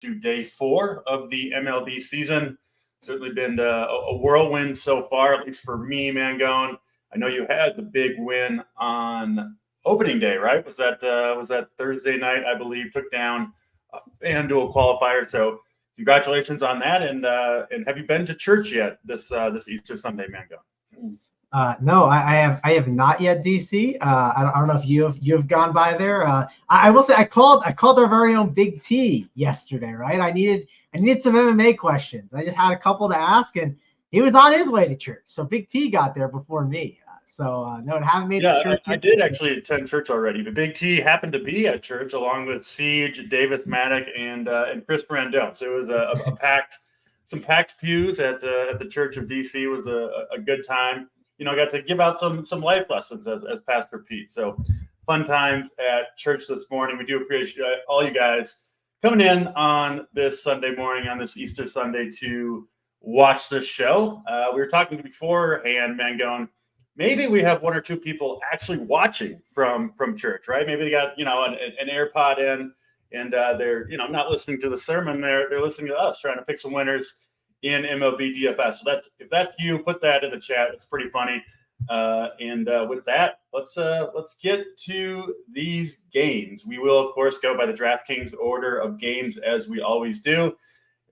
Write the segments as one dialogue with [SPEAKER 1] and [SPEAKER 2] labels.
[SPEAKER 1] to day 4 of the MLB season. Certainly been a whirlwind so far, at least for me, Mangone. I know you had the big win on opening day, right? Was that Thursday night? I believe took down a FanDuel qualifier. So congratulations on that. And have you been to church yet this Easter Sunday, Mangone?
[SPEAKER 2] No, I have not yet, DC. I don't know if you've gone by there. I will say I called our very own Big T yesterday, right? I needed some MMA questions. I just had a couple to ask, and he was on his way to church. So Big T got there before me. No, I haven't made it to church.
[SPEAKER 1] I did actually attend church already, but Big T happened to be at church along with Siege, Davis Maddock, and Chris Brandon. So it was some packed pews at the Church of DC. It was a good time. Got to give out some life lessons as Pastor Pete. So fun times at church this morning. We do appreciate all you guys coming in on this Sunday morning, on this Easter Sunday, to watch this show. We were talking beforehand, Mangone. Maybe we have 1 or 2 people actually watching from church, right? Maybe they got an AirPod in, and they're not listening to the sermon. They're listening to us trying to pick some winners in MLB DFS. So if that's you, put that in the chat. It's pretty funny. With that, let's get to these games. We will, of course, go by the DraftKings order of games as we always do.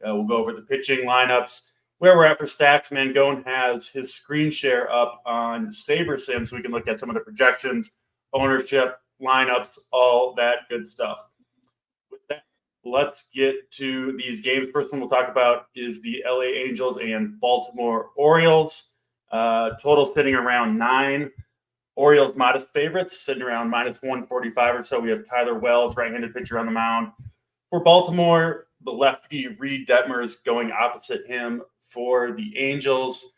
[SPEAKER 1] We'll go over the pitching lineups, where we're at for stacks. Mangone has his screen share up on SaberSim, so we can look at some of the projections, ownership, lineups, all that good stuff. With that, let's get to these games. First one we'll talk about is the LA Angels and Baltimore Orioles. Total sitting around 9. Orioles modest favorites, sitting around minus 145 or so. We have Tyler Wells, right-handed pitcher, on the mound. For Baltimore, the lefty Reed Detmers going opposite him for the Angels.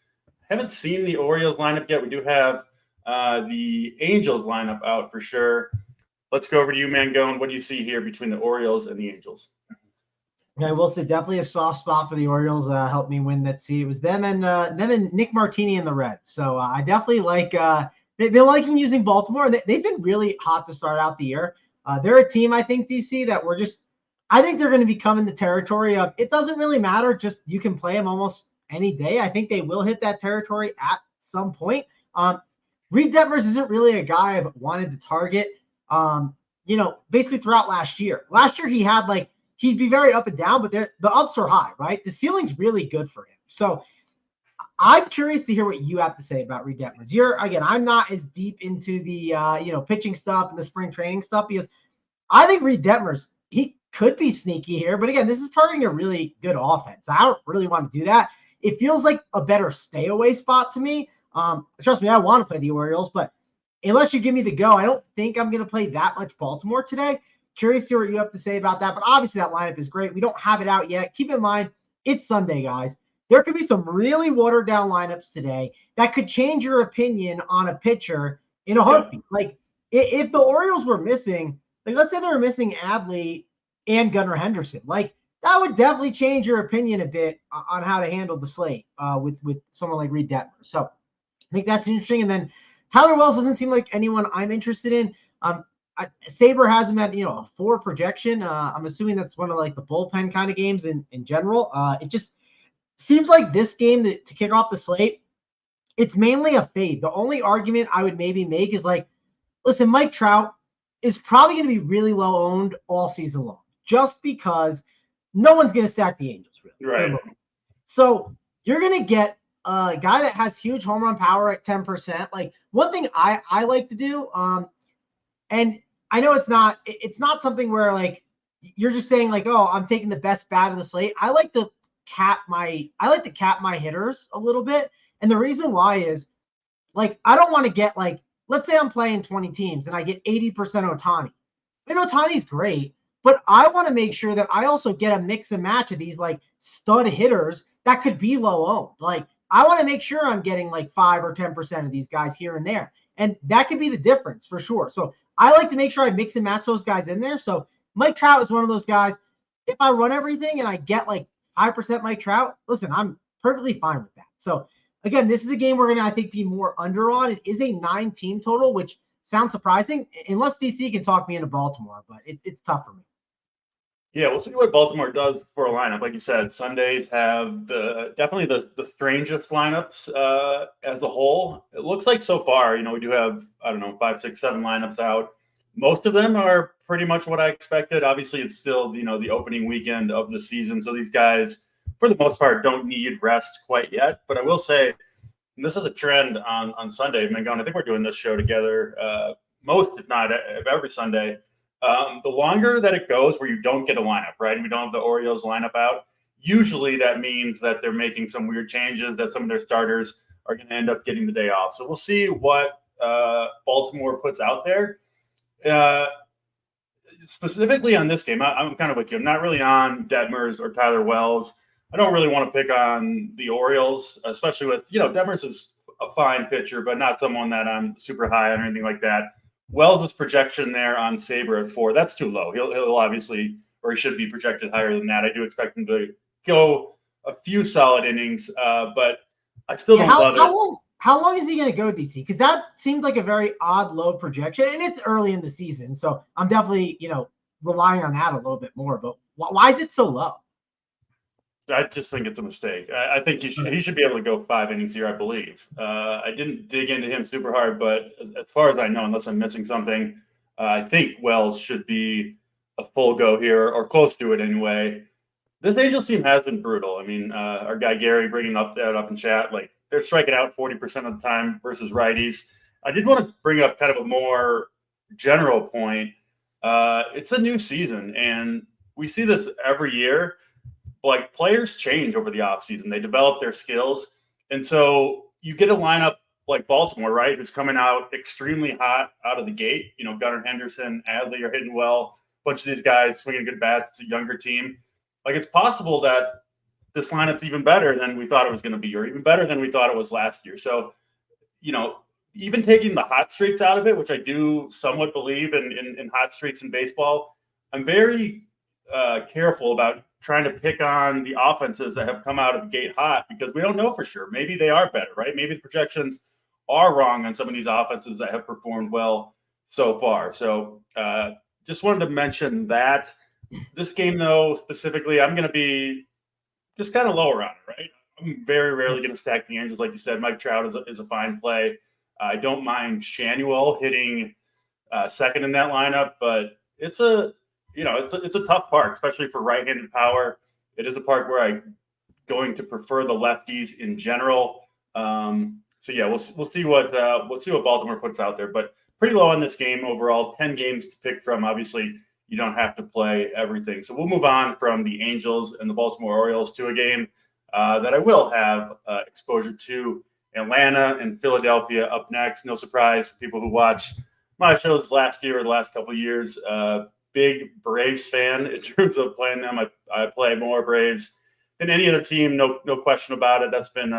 [SPEAKER 1] Haven't seen the Orioles lineup yet. We do have the Angels lineup out for sure. Let's go over to you, Mangone. What do you see here between the Orioles and the Angels?
[SPEAKER 2] I will say definitely a soft spot for the Orioles. Helped me win that seed. It was them and Nick Martini in the Reds. So I definitely like they've been liking using Baltimore. They've been really hot to start out the year. They're a team, I think, DC, that I think they're going to become in the territory of it doesn't really matter. Just you can play them almost any day. I think they will hit that territory at some point. Reed Detmers isn't really a guy I've wanted to target. Basically throughout last year. Last year he had he'd be very up and down, but the ups are high, right? The ceiling's really good for him. So I'm curious to hear what you have to say about Reed Detmers. I'm not as deep into the pitching stuff and the spring training stuff, because I think Reed Detmers, he could be sneaky here, but again, this is targeting a really good offense. I don't really want to do that. It feels like a better stay away spot to me. Trust me, I want to play the Orioles, but unless you give me the go, I don't think I'm going to play that much Baltimore today. Curious to hear what you have to say about that. But obviously that lineup is great. We don't have it out yet. Keep in mind, it's Sunday, guys. There could be some really watered down lineups today that could change your opinion on a pitcher in a heartbeat. If the Orioles were missing, let's say they were missing Adley and Gunnar Henderson, that would definitely change your opinion a bit on how to handle the slate with someone like Reed Detmers. So I think that's interesting. And then Tyler Wells doesn't seem like anyone I'm interested in. Saber has him at a 4 projection. I'm assuming that's one of the bullpen kind of games in general. It just seems like this game to kick off the slate, it's mainly a fade. The only argument I would maybe make is listen, Mike Trout is probably going to be really low owned all season long, just because no one's going to stack the Angels, really.
[SPEAKER 1] Right.
[SPEAKER 2] So you're going to get a guy that has huge home run power at 10%. One thing I like to do, and I know it's not something where you're just saying oh, I'm taking the best bat of the slate. I like to cap my hitters a little bit. And the reason why is I don't want to get let's say I'm playing 20 teams and I get 80% Ohtani. And Ohtani's great, but I want to make sure that I also get a mix and match of these stud hitters that could be low owned. I want to make sure I'm getting 5 or 10% of these guys here and there. And that could be the difference for sure. So I like to make sure I mix and match those guys in there. So Mike Trout is one of those guys. If I run everything and I get 5% Mike Trout, listen, I'm perfectly fine with that. So again, this is a game we're going to, I think, be more under on. It is a 9-team total, which sounds surprising, unless DC can talk me into Baltimore, but it's tough for me.
[SPEAKER 1] Yeah, we'll see what Baltimore does for a lineup. Like you said, Sundays have definitely the strangest lineups as a whole. It looks like so far, we do have, I don't know, 5, 6, 7 lineups out. Most of them are pretty much what I expected. Obviously, it's still, the opening weekend of the season. So these guys, for the most part, don't need rest quite yet. But I will say, and this is a trend on Sunday, Mangone. I think we're doing this show together most, if not every Sunday. The longer that it goes where you don't get a lineup, right? We don't have the Orioles lineup out. Usually that means that they're making some weird changes, that some of their starters are going to end up getting the day off. So we'll see what Baltimore puts out there. Specifically on this game, I'm kind of with you. I'm not really on Detmers or Tyler Wells. I don't really want to pick on the Orioles, especially with, Detmers is a fine pitcher, but not someone that I'm super high on or anything like that. Wells' projection there on Saber at 4, that's too low. He'll obviously, or he should be projected higher than that. I do expect him to go a few solid innings, but I still don't love it.
[SPEAKER 2] How long is he going to go, DC? Because that seemed like a very odd low projection, and it's early in the season, so I'm definitely, relying on that a little bit more. But why is it so low?
[SPEAKER 1] I just think it's a mistake. I think he should be able to go 5 innings here, I believe. I didn't dig into him super hard, but as far as I know, unless I'm missing something, I think Wells should be a full go here, or close to it anyway. This Angels team has been brutal. I mean, our guy Gary bringing that up in chat, like they're striking out 40% of the time versus righties. I did want to bring up kind of a more general point. It's a new season, and we see this every year. Like players change over the offseason. They develop their skills. And so you get a lineup like Baltimore, right, who's coming out extremely hot out of the gate. Gunnar Henderson, Adley are hitting well. A bunch of these guys swinging good bats. It's a younger team. Like it's possible that this lineup's even better than we thought it was going to be, or even better than we thought it was last year. So, even taking the hot streaks out of it, which I do somewhat believe in hot streaks in baseball, I'm very careful about trying to pick on the offenses that have come out of the gate hot, because we don't know for sure. Maybe they are better, right? Maybe the projections are wrong on some of these offenses that have performed well so far. So just wanted to mention that. This game, though, specifically, I'm going to be just kind of lower on it, right? I'm very rarely going to stack the Angels. Like you said, Mike Trout is a fine play. I don't mind Shanuel hitting second in that lineup, but it's a tough park, especially for right-handed power. It is a park where I'm going to prefer the lefties in general. So yeah, we'll see what Baltimore puts out there, but pretty low on this game overall. 10 games to pick from. Obviously, you don't have to play everything. So we'll move on from the Angels and the Baltimore Orioles to a game that I will have exposure to. Atlanta and Philadelphia up next. No surprise for people who watch my shows last year or the last couple of years. Big Braves fan in terms of playing them. I play more Braves than any other team. No question about it. That's been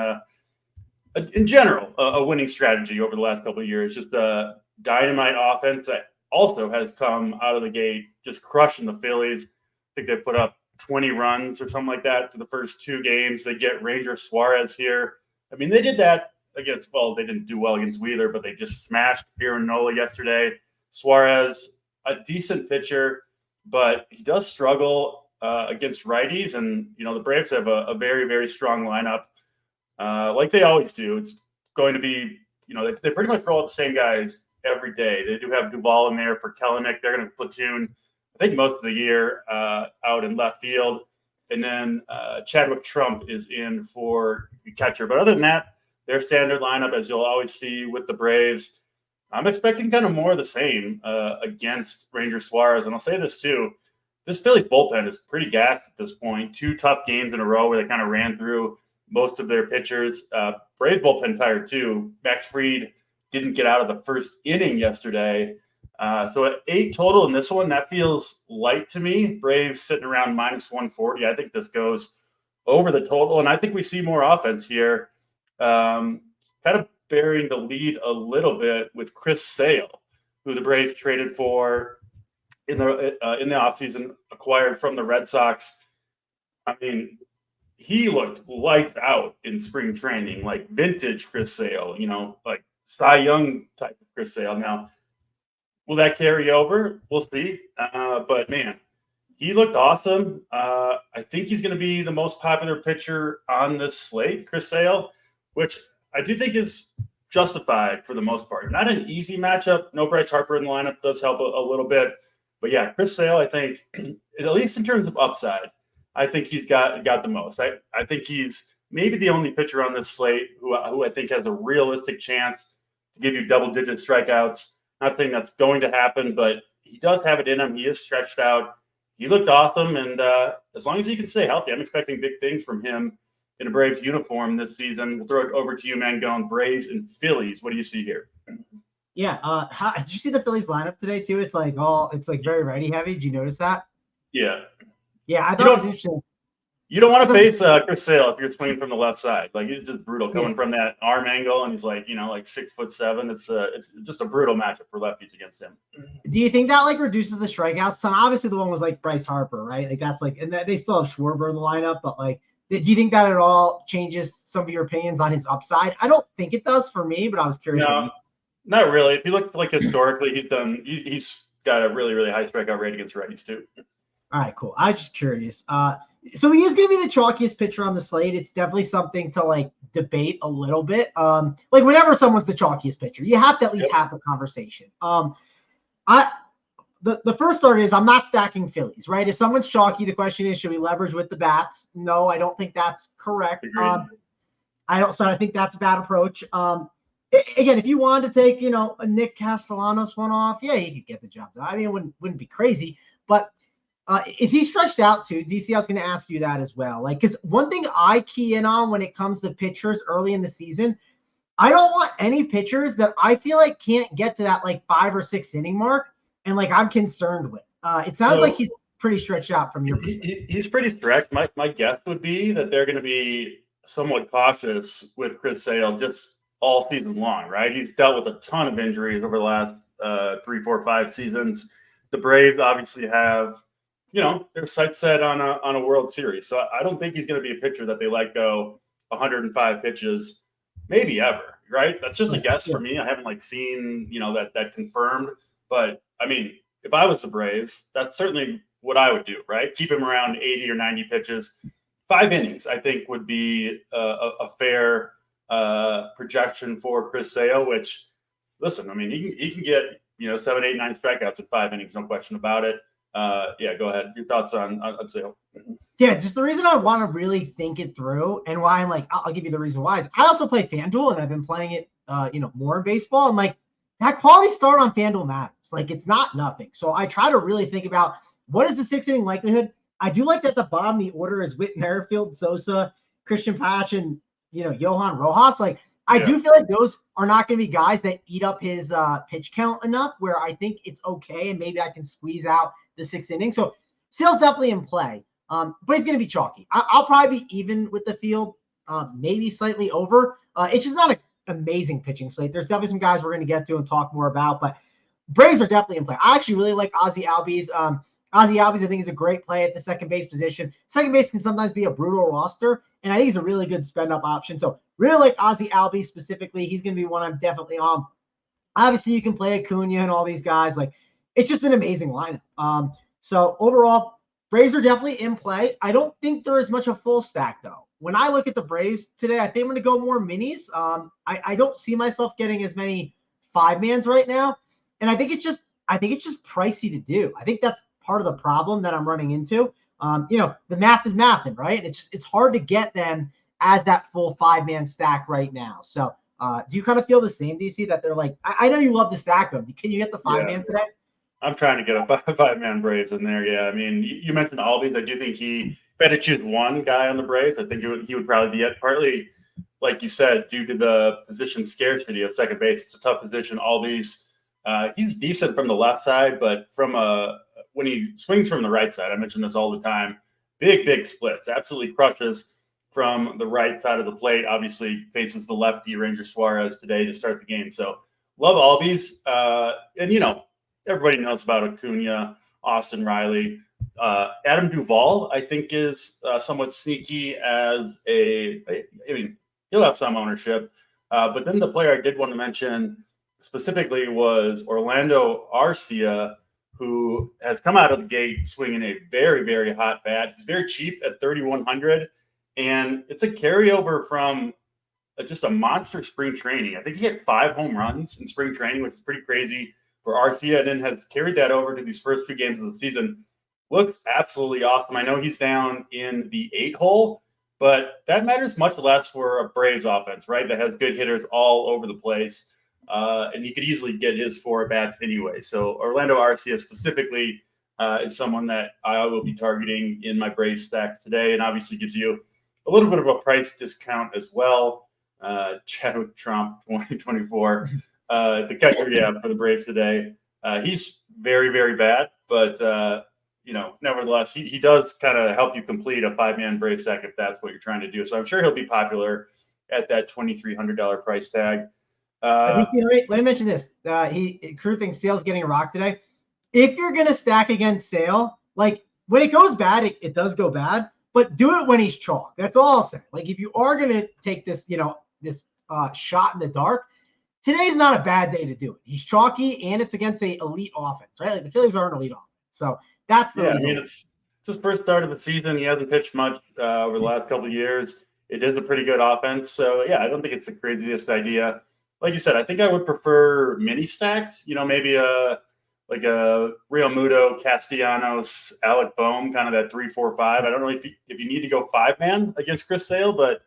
[SPEAKER 1] in general a winning strategy over the last couple of years. Just a dynamite offense that also has come out of the gate just crushing the Phillies. I think they put up 20 runs or something like that to the first 2 games. They get Ranger Suarez here. I mean, they did that against, well, they didn't do well against Wheeler, but they just smashed Aaron Nola yesterday. Suarez, a decent pitcher, but he does struggle against righties. And, the Braves have a very, very strong lineup like they always do. It's going to be, they pretty much roll out the same guys every day. They do have Duvall in there for Kelenic. They're going to platoon, I think, most of the year out in left field. And then Chadwick Trump is in for the catcher. But other than that, their standard lineup, as you'll always see with the Braves, I'm expecting kind of more of the same against Ranger Suarez. And I'll say this too. This Phillies bullpen is pretty gassed at this point. 2 tough games in a row where they kind of ran through most of their pitchers. Braves bullpen tired too. Max Fried didn't get out of the first inning yesterday. So at 8 total in this one, that feels light to me. Braves sitting around minus 140. I think this goes over the total, and I think we see more offense here. Kind of bearing the lead a little bit with Chris Sale, who the Braves traded for in the offseason, acquired from the Red Sox. I mean, he looked lights out in spring training, like vintage Chris Sale, like Cy Young type of Chris Sale. Now, will that carry over? We'll see. But man, He looked awesome. I think he's going to be the most popular pitcher on this slate, Chris Sale, which I do think is justified for the most part. Not an easy matchup. No Bryce Harper in the lineup does help a little bit. But yeah, Chris Sale, I think, at least in terms of upside, I think he's got the most. I think he's maybe the only pitcher on this slate who I think has a realistic chance to give you double-digit strikeouts. Not saying that's going to happen, but he does have it in him. He is stretched out. He looked awesome, and as long as he can stay healthy, I'm expecting big things from him in a Braves uniform this season. We'll throw it over to you, Mangone. Braves and Phillies. What do you see here?
[SPEAKER 2] Yeah. Did you see the Phillies lineup today too? It's like very righty heavy. Did you notice that?
[SPEAKER 1] Yeah.
[SPEAKER 2] Yeah, I thought it was interesting.
[SPEAKER 1] You don't want to face Chris Sale if you're swinging from the left side. Like, he's just brutal coming from that arm angle, and he's like 6'7". It's just a brutal matchup for lefties against him.
[SPEAKER 2] Do you think that reduces the strikeouts? So obviously the one was Bryce Harper, right? That's and they still have Schwarber in the lineup, but do you think that at all changes some of your opinions on his upside? I don't think it does for me, but I was curious.
[SPEAKER 1] No, not really. If you look historically, he's got a really, really high strikeout rate against righties too.
[SPEAKER 2] All right, cool. I was just curious. So he is going to be the chalkiest pitcher on the slate. It's definitely something to debate a little bit. Whenever someone's the chalkiest pitcher, you have to at least have a conversation. The first start is I'm not stacking Phillies, right? If someone's chalky, the question is, should we leverage with the bats? No, I don't think that's correct. I think that's a bad approach. Again, if you wanted to take, a Nick Castellanos one off, yeah, you could get the job done. I mean, it wouldn't be crazy, but is he stretched out too? DC, I was going to ask you that as well. Because one thing I key in on when it comes to pitchers early in the season, I don't want any pitchers that I feel like can't get to that 5 or 6 inning mark, and I'm concerned with. It sounds like he's pretty stretched out from your perspective.
[SPEAKER 1] He's pretty stretched. My guess would be that they're going to be somewhat cautious with Chris Sale just all season long, right? He's dealt with a ton of injuries over the last 3, 4, 5 seasons. The Braves obviously have, their sights set on a World Series. So I don't think he's going to be a pitcher that they let go 105 pitches, maybe ever, right? That's just a guess for me. I haven't seen, that confirmed. But I mean, if I was the Braves, that's certainly what I would do, right? Keep him around 80 or 90 pitches. 5 innings, I think, would be a fair projection for Chris Sale, which, listen, I mean, he can get, 7, 8, 9 strikeouts in 5 innings, no question about it. Yeah, go ahead. Your thoughts on Sale?
[SPEAKER 2] Yeah, just the reason I want to really think it through and why I'm I'll give you the reason why is I also play FanDuel and I've been playing it, more in baseball. And that quality start on FanDuel matters. It's not nothing. So I try to really think about what is the 6 inning likelihood. I do like that the bottom of the order is Whit Merrifield, Sosa, Christian Patch, and Johan Rojas. I do feel like those are not going to be guys that eat up his pitch count enough where I think it's okay and maybe I can squeeze out the 6 innings. So Sale's definitely in play, but he's going to be chalky. I'll probably be even with the field, maybe slightly over. It's just not an amazing pitching slate. There's definitely some guys we're going to get to and talk more about, but Braves are definitely in play. I actually really like Ozzie Albies. Ozzie Albies, I think, is a great play at the second base position. Second base can sometimes be a brutal roster, and I think he's a really good spend-up option. So really like Ozzie Albies specifically. He's going to be one I'm definitely on. Obviously, you can play Acuna and all these guys. It's just an amazing lineup. So overall, Braves are definitely in play. I don't think there is much a full stack, though. When I look at the Braves today, I think I'm going to go more minis. I don't see myself getting as many 5-mans right now, and I think it's just pricey to do. I think that's part of the problem that I'm running into. The math is mathing, right? And it's hard to get them as that full 5-man stack right now. So do you kind of feel the same, DC, that they're I know you love to stack them. Can you get the 5-man today?
[SPEAKER 1] I'm trying to get a 5-man Braves in there. Yeah. I mean, you mentioned Albies. I do think if I had to choose one guy on the Braves, I think he would probably be it. Partly, like you said, due to the position scarcity of second base. It's a tough position. Albies, he's decent from the left side, but when he swings from the right side, I mention this all the time, big splits, absolutely crushes from the right side of the plate. Obviously faces the lefty Ranger Suarez today to start the game. So love Albies. And, everybody knows about Acuna, Austin Riley. Adam Duvall, I think, is somewhat sneaky he'll have some ownership. But then the player I did want to mention specifically was Orlando Arcia, who has come out of the gate swinging a very, very hot bat. He's very cheap at 3,100, and it's a carryover from just a monster spring training. I think he had 5 home runs in spring training, which is pretty crazy for Arcia, and then has carried that over to these first 2 games of the season. Looks absolutely awesome. I know he's down in the 8 hole, but that matters much less for a Braves offense, right? That has good hitters all over the place. And he could easily get his 4 at-bats anyway. So Orlando Arcia specifically is someone that I will be targeting in my Braves stacks today, and obviously gives you a little bit of a price discount as well. Chadwick Trump 2024, the catcher, for the Braves today. He's very, very bad, but nevertheless, he does kind of help you complete a 5-man Brave stack if that's what you're trying to do. So I'm sure he'll be popular at that $2,300 price tag.
[SPEAKER 2] Let me mention this. Crew thinks Sale's getting a rock today. If you're going to stack against Sale, like when it goes bad, it does go bad, but do it when he's chalk. That's all I'll say. Like if you are going to take this, this shot in the dark, today's not a bad day to do it. He's chalky and it's against an elite offense, right? Like the Phillies are an elite offense. So that's the reason.
[SPEAKER 1] It's his first start of the season. He hasn't pitched much over the last couple of years. It is a pretty good offense. So I don't think it's the craziest idea. Like you said, I think I would prefer mini stacks, maybe like a Real Muto, Castellanos, Alec Boehm, kind of that 3-4-5. I don't know if you need to go 5-man against Chris Sale, but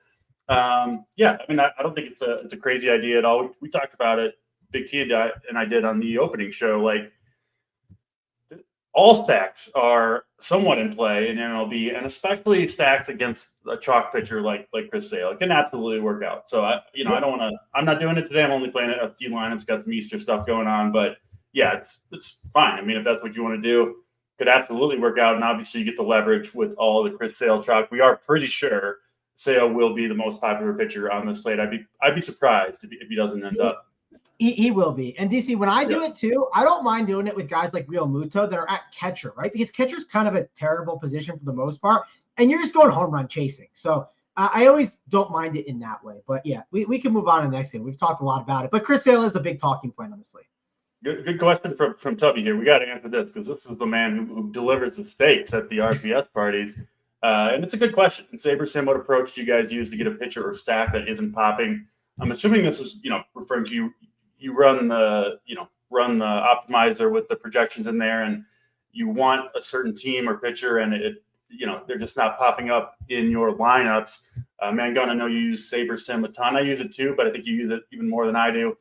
[SPEAKER 1] I don't think it's a crazy idea at all. We talked about it, Big T and I did on the opening show. Like all stacks are somewhat in play in MLB, and especially stacks against a chalk pitcher like Chris Sale. It can absolutely work out. So I'm not doing it today. I'm only playing a few lineups, got some Easter stuff going on, but it's fine. I mean, if that's what you want to do, could absolutely work out. And obviously you get the leverage with all the Chris Sale chalk. We are pretty sure Sale will be the most popular pitcher on the slate. I'd be surprised if he doesn't end up.
[SPEAKER 2] He will be. And DC, when I do it too, I don't mind doing it with guys like Real Muto that are at catcher, right? Because catcher's kind of a terrible position for the most part, and you're just going home run chasing. So I always don't mind it in that way. But we can move on to the next game. We've talked a lot about it, but Chris Sale is a big talking point on the slate.
[SPEAKER 1] Good question from Tubby here. We got to answer this because this is the man who delivers the steaks at the RPS parties. And it's a good question. And SaberSim, what approach do you guys use to get a pitcher or stack that isn't popping? I'm assuming this is, referring to you run the optimizer with the projections in there, and you want a certain team or pitcher, and they're just not popping up in your lineups. Mangun, I know you use SaberSim a ton. I use it too, but I think you use it even more than I do.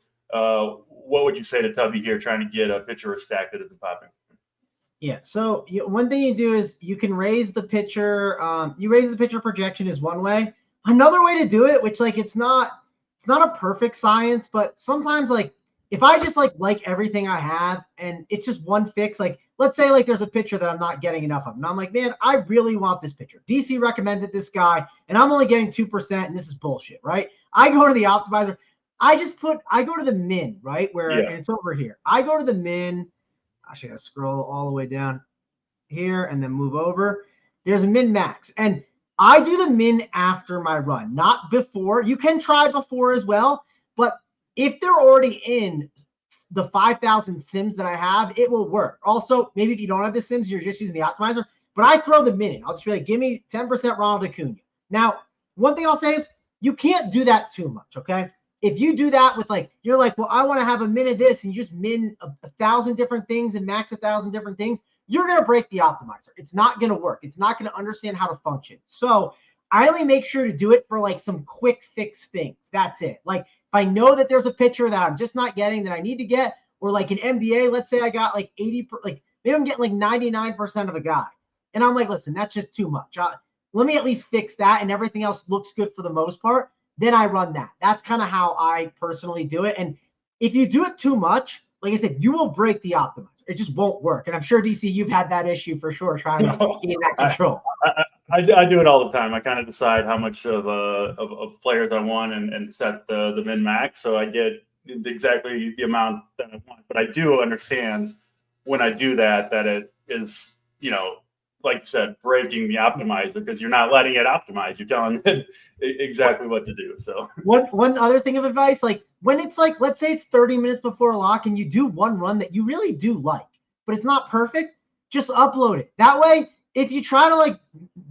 [SPEAKER 1] What would you say to Tubby here trying to get a pitcher or stack that isn't popping?
[SPEAKER 2] Yeah. So one thing you do is you can raise the pitcher. You raise the pitcher projection is one way. Another way to do it, which it's not a perfect science, but sometimes if I just like everything I have and it's just one fix, let's say there's a pitcher that I'm not getting enough of, and I'm like, man, I really want this pitcher. DC recommended this guy, and I'm only getting 2%, and this is bullshit, right? I go to the optimizer. I go to the min, right? And it's over here. I go to the min. Actually, I gotta scroll all the way down here and then move over. There's a min max. And I do the min after my run, not before. You can try before as well, but if they're already in the 5,000 sims that I have, it will work. Also, maybe if you don't have the sims, you're just using the optimizer, but I throw the min in. I'll just be like, give me 10% Ronald Acuna. Now, one thing I'll say is you can't do that too much, okay? If you do that with you're like, well, I want to have a min of this, and you just min 1,000 different things and max 1,000 different things, you're going to break the optimizer. It's not going to work. It's not going to understand how to function. So I only make sure to do it for some quick fix things. That's it. If I know that there's a pitcher that I'm just not getting that I need to get, or an NBA, let's say I got 80, maybe I'm getting 99% of a guy. And I'm like, listen, that's just too much. Let me at least fix that, and everything else looks good for the most part. Then I run that. That's kind of how I personally do it. And if you do it too much, like I said, you will break the optimizer. It just won't work. And I'm sure, DC, you've had that issue for sure, trying to gain that control.
[SPEAKER 1] I do it all the time. I kind of decide how much of players I want and set the min max, so I get exactly the amount that I want. But I do understand when I do that it is, like you said, breaking the optimizer, because you're not letting it optimize. You're telling it exactly what to do. So
[SPEAKER 2] one other thing of advice, when it's let's say it's 30 minutes before a lock and you do one run that you really do like, but it's not perfect, just upload it. That way, if you try to like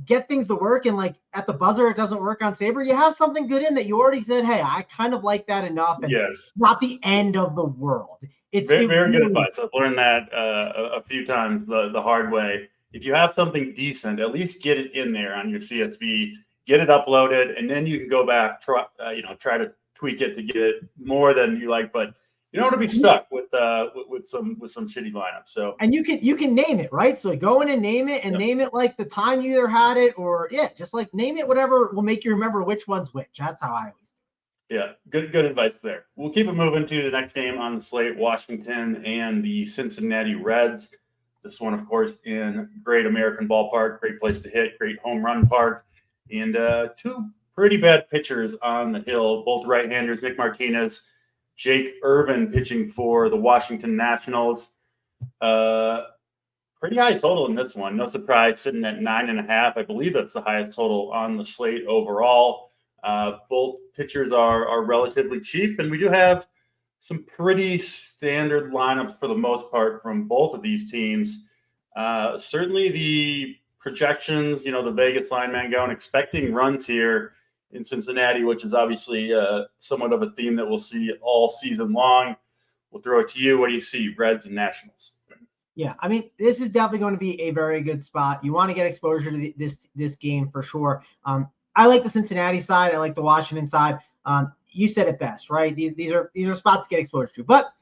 [SPEAKER 2] get things to work and like at the buzzer it doesn't work on Saber, you have something good in that you already said, hey, I kind of like that enough, and
[SPEAKER 1] Yes.
[SPEAKER 2] not the end of the world. It's
[SPEAKER 1] very, very good advice. I've learned that a few times the hard way. If you have something decent, at least get it in there on your CSV, get it uploaded, and then you can go back, try to tweak it to get it more than you like. But you don't want to be stuck with some shitty lineups. So,
[SPEAKER 2] and you can name it, right? So go in and name it, and name it like the time you either had it, or just like name it whatever will make you remember which one's which. That's how I always do.
[SPEAKER 1] Yeah, good advice there. We'll keep it moving to the next game on the slate: Washington and the Cincinnati Reds. This one, of course, in great American ballpark, great place to hit, great home run park, and two pretty bad pitchers on the hill, both right-handers, Nick Martinez, Jake Irvin pitching for the Washington Nationals. Pretty high total in this one. No surprise, sitting at 9.5. I believe that's the highest total on the slate overall. Both pitchers are relatively cheap, and we do have some pretty standard lineups for the most part from both of these teams. Certainly the projections, the Vegas line man going, expecting runs here in Cincinnati, which is obviously somewhat of a theme that we'll see all season long. We'll throw it to you. What do you see, Reds and Nationals?
[SPEAKER 2] Yeah, I mean, this is definitely going to be a very good spot. You want to get exposure to this game for sure. I like the Cincinnati side. I like the Washington side. You said it best, right? These are spots to get exposure to. But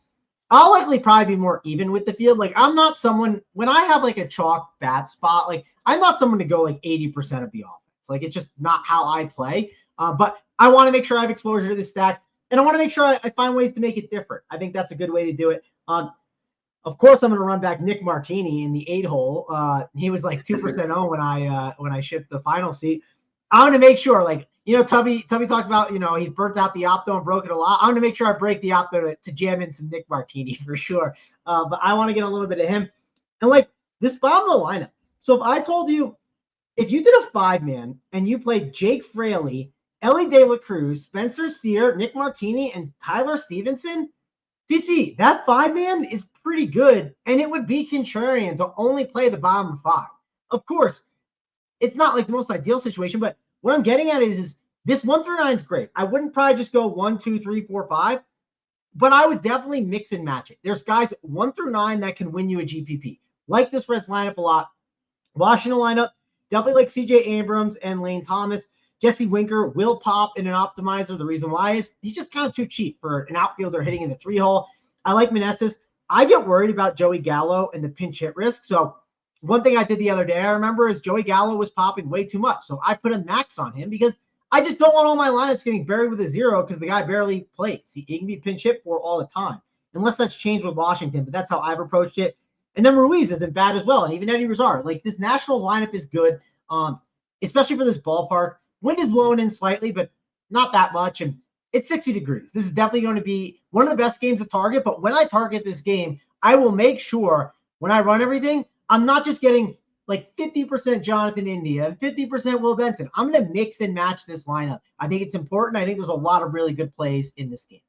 [SPEAKER 2] I'll likely probably be more even with the field. Like, I'm not someone, when I have like a chalk bat spot, like I'm not someone to go like 80% of the offense. Like, it's just not how I play. But I want to make sure I have exposure to this stack, and I want to make sure I find ways to make it different. I think that's a good way to do it. Of course, I'm going to run back Nick Martini in the 8-hole. He was like 2% on when I shipped the final seat. I'm going to make sure, like, Tubby talked about, he's burnt out the opto and broke it a lot. I'm going to make sure I break the opto to jam in some Nick Martini for sure. But I want to get a little bit of him. And like this bottom of the lineup. So if I told you, if you did a 5-man and you played Jake Fraley, Ellie De La Cruz, Spencer Steer, Nick Martini, and Tyler Stevenson, DC, that 5-man is pretty good, and it would be contrarian to only play the bottom 5. Of course, it's not like the most ideal situation, but what I'm getting at is this 1 through 9 is great. I wouldn't probably just go 1, 2, 3, 4, 5, but I would definitely mix and match it. There's guys 1 through 9 that can win you a GPP. Like this Reds lineup a lot. Washington lineup, definitely like CJ Abrams and Lane Thomas. Jesse Winker will pop in an optimizer. The reason why is he's just kind of too cheap for an outfielder hitting in the 3-hole. I like Meneses. I get worried about Joey Gallo and the pinch hit risk. So one thing I did the other day, I remember, is Joey Gallo was popping way too much. So I put a max on him because I just don't want all my lineups getting buried with a 0 because the guy barely plays. He can be pinch hit for all the time, unless that's changed with Washington. But that's how I've approached it. And then Ruiz isn't bad as well. And even Eddie Rosario. Like, this Nationals lineup is good, especially for this ballpark. Wind is blowing in slightly, but not that much. And it's 60 degrees. This is definitely going to be one of the best games to target. But when I target this game, I will make sure when I run everything, I'm not just getting like 50% Jonathan India and 50% Will Benson. I'm going to mix and match this lineup. I think it's important. I think there's a lot of really good plays in this game.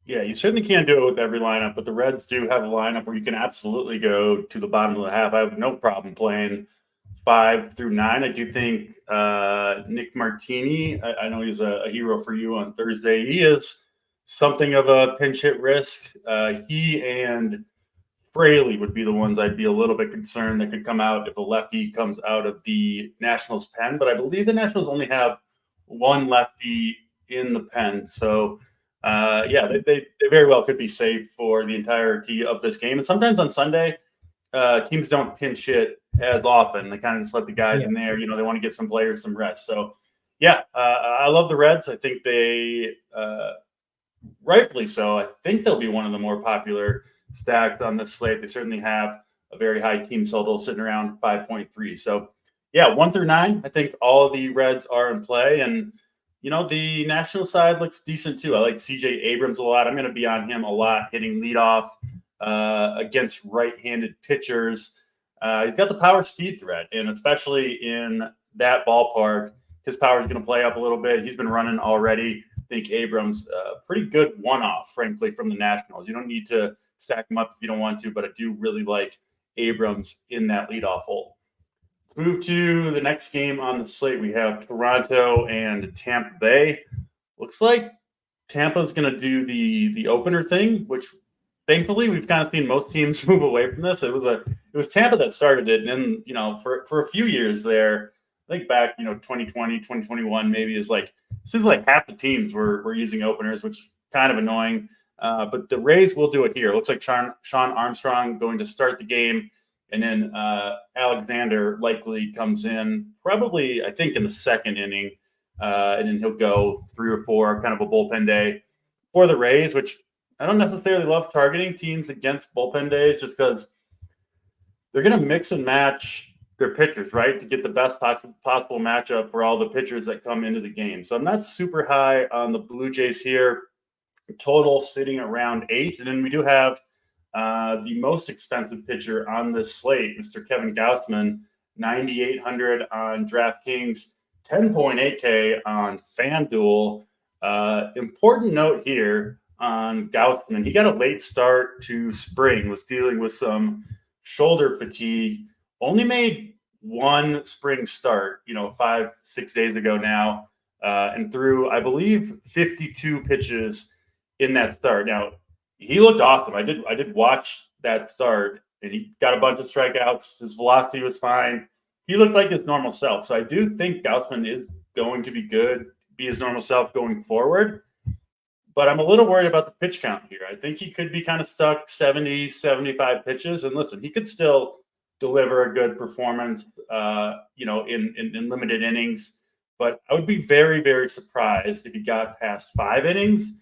[SPEAKER 1] Yeah, you certainly can't do it with every lineup, but the Reds do have a lineup where you can absolutely go to the bottom of the half. I have no problem playing 5 through 9. I do think Nick Martini, I know he's a hero for you on Thursday. He is something of a pinch hit risk. He and Fraley would be the ones I'd be a little bit concerned that could come out if a lefty comes out of the Nationals pen. But I believe the Nationals only have one lefty in the pen. So, they very well could be safe for the entirety of this game. And sometimes on Sunday, teams don't pinch hit as often. They kind of just let the guys in there. They want to get some players some rest. So, I love the Reds. I think they, rightfully so, I think they'll be one of the more popular stacks on this slate. They certainly have a very high team total sitting around 5.3. So, 1 through 9, I think all of the Reds are in play. And, the National side looks decent too. I like CJ Abrams a lot. I'm going to be on him a lot, hitting leadoff against right-handed pitchers. He's got the power speed threat, and especially in that ballpark, his power is going to play up a little bit. He's been running already think Abrams pretty good one-off, frankly, from the Nationals. You don't need to stack them up if you don't want to, but I do really like Abrams in that leadoff hole. Move to the next game on the slate. We have Toronto and Tampa Bay. Looks like Tampa's going to do the opener thing, which thankfully we've kind of seen most teams move away from this. It was Tampa that started it, and then for a few years there, I think back 2020, 2021 maybe is like seems like half the teams were using openers, which kind of annoying. But the Rays will do it here. It looks like Sean Armstrong going to start the game. And then Alexander likely comes in probably, I think, in the second inning. And then he'll go 3 or 4, kind of a bullpen day for the Rays, which I don't necessarily love targeting teams against bullpen days just because they're going to mix and match their pitchers, right, to get the best possible matchup for all the pitchers that come into the game. So I'm not super high on the Blue Jays here. Total sitting around 8. And then we do have the most expensive pitcher on this slate, Mr. Kevin Gausman, 9,800 on DraftKings, 10.8K on FanDuel. Important note here on Gausman. He got a late start to spring, was dealing with some shoulder fatigue, only made one spring start, 5-6 days ago now, and threw, I believe, 52 pitches in that start. Now, he looked awesome. I did watch that start, and he got a bunch of strikeouts. His velocity was fine. He looked like his normal self. So I do think Gausman is going to be good, be his normal self going forward. But I'm a little worried about the pitch count here. I think he could be kind of stuck 70, 75 pitches. And listen, he could still deliver a good performance, in limited innings. But I would be very, very surprised if he got past 5 innings.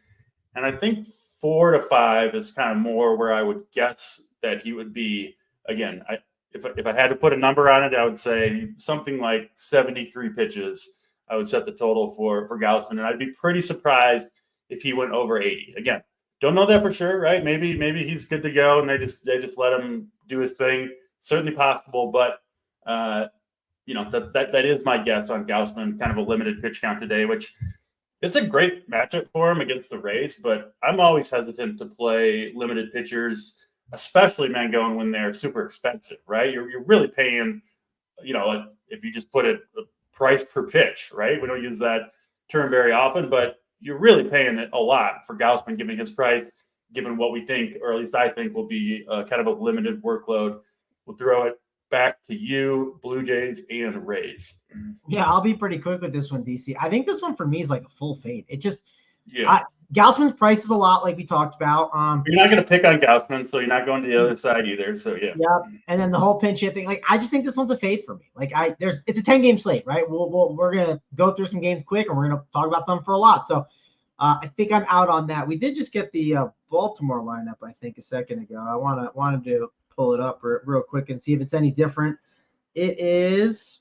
[SPEAKER 1] And I think 4 to 5 is kind of more where I would guess that he would be. Again, if I had to put a number on it, I would say something like 73 pitches. I would set the total for Gausman, and I'd be pretty surprised if he went over 80. Again, don't know that for sure, right? Maybe he's good to go, and they just let him do his thing. Certainly possible, but that is my guess on Gausman. Kind of a limited pitch count today, which it's a great matchup for him against the Rays, but I'm always hesitant to play limited pitchers, especially going when they're super expensive, right? You're really paying, like if you just put it price per pitch, right? We don't use that term very often, but you're really paying it a lot for Gausman giving his price, given what we think, or at least I think, will be kind of a limited workload. We'll throw it back to you, Blue Jays and Rays.
[SPEAKER 2] Yeah, I'll be pretty quick with this one, DC. I think this one for me is like a full fade. It just, Gausman's price is a lot, like we talked about.
[SPEAKER 1] You're not going to pick on Gausman, so you're not going to the other side either. So yeah.
[SPEAKER 2] And then the whole pinch hit thing, like I just think this one's a fade for me. Like it's a 10-game slate, right? We're gonna go through some games quick, and we're gonna talk about some for a lot. So I think I'm out on that. We did just get the Baltimore lineup, I think, a second ago. I wanted to pull it up real quick and see if it's any different. It is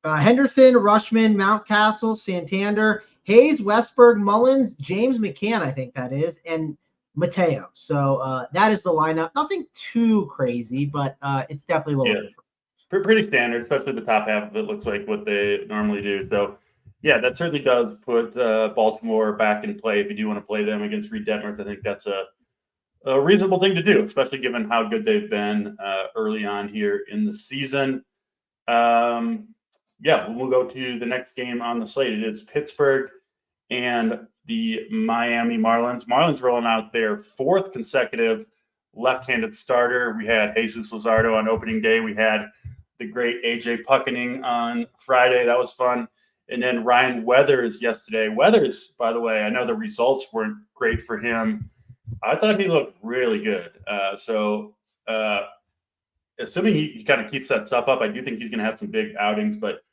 [SPEAKER 2] Henderson, Rushman, Mountcastle, Santander, Hayes, Westberg, Mullins, James McCann, I think that is, and Mateo. So that is the lineup. Nothing too crazy, but it's definitely a little different.
[SPEAKER 1] Pretty standard, especially the top half of it looks like what they normally do. So, yeah, that certainly does put Baltimore back in play if you do want to play them against Reed Detmers. I think that's a reasonable thing to do, especially given how good they've been early on here in the season. We'll go to the next game on the slate. It is Pittsburgh and the Miami Marlins. Marlins rolling out their 4th consecutive left-handed starter. We had Jesus Luzardo on opening day. We had the great AJ Puckening on Friday. That was fun. And then Ryan Weathers yesterday. Weathers, by the way, I know the results weren't great for him. I thought he looked really good. Assuming he kind of keeps that stuff up, I do think he's going to have some big outings. But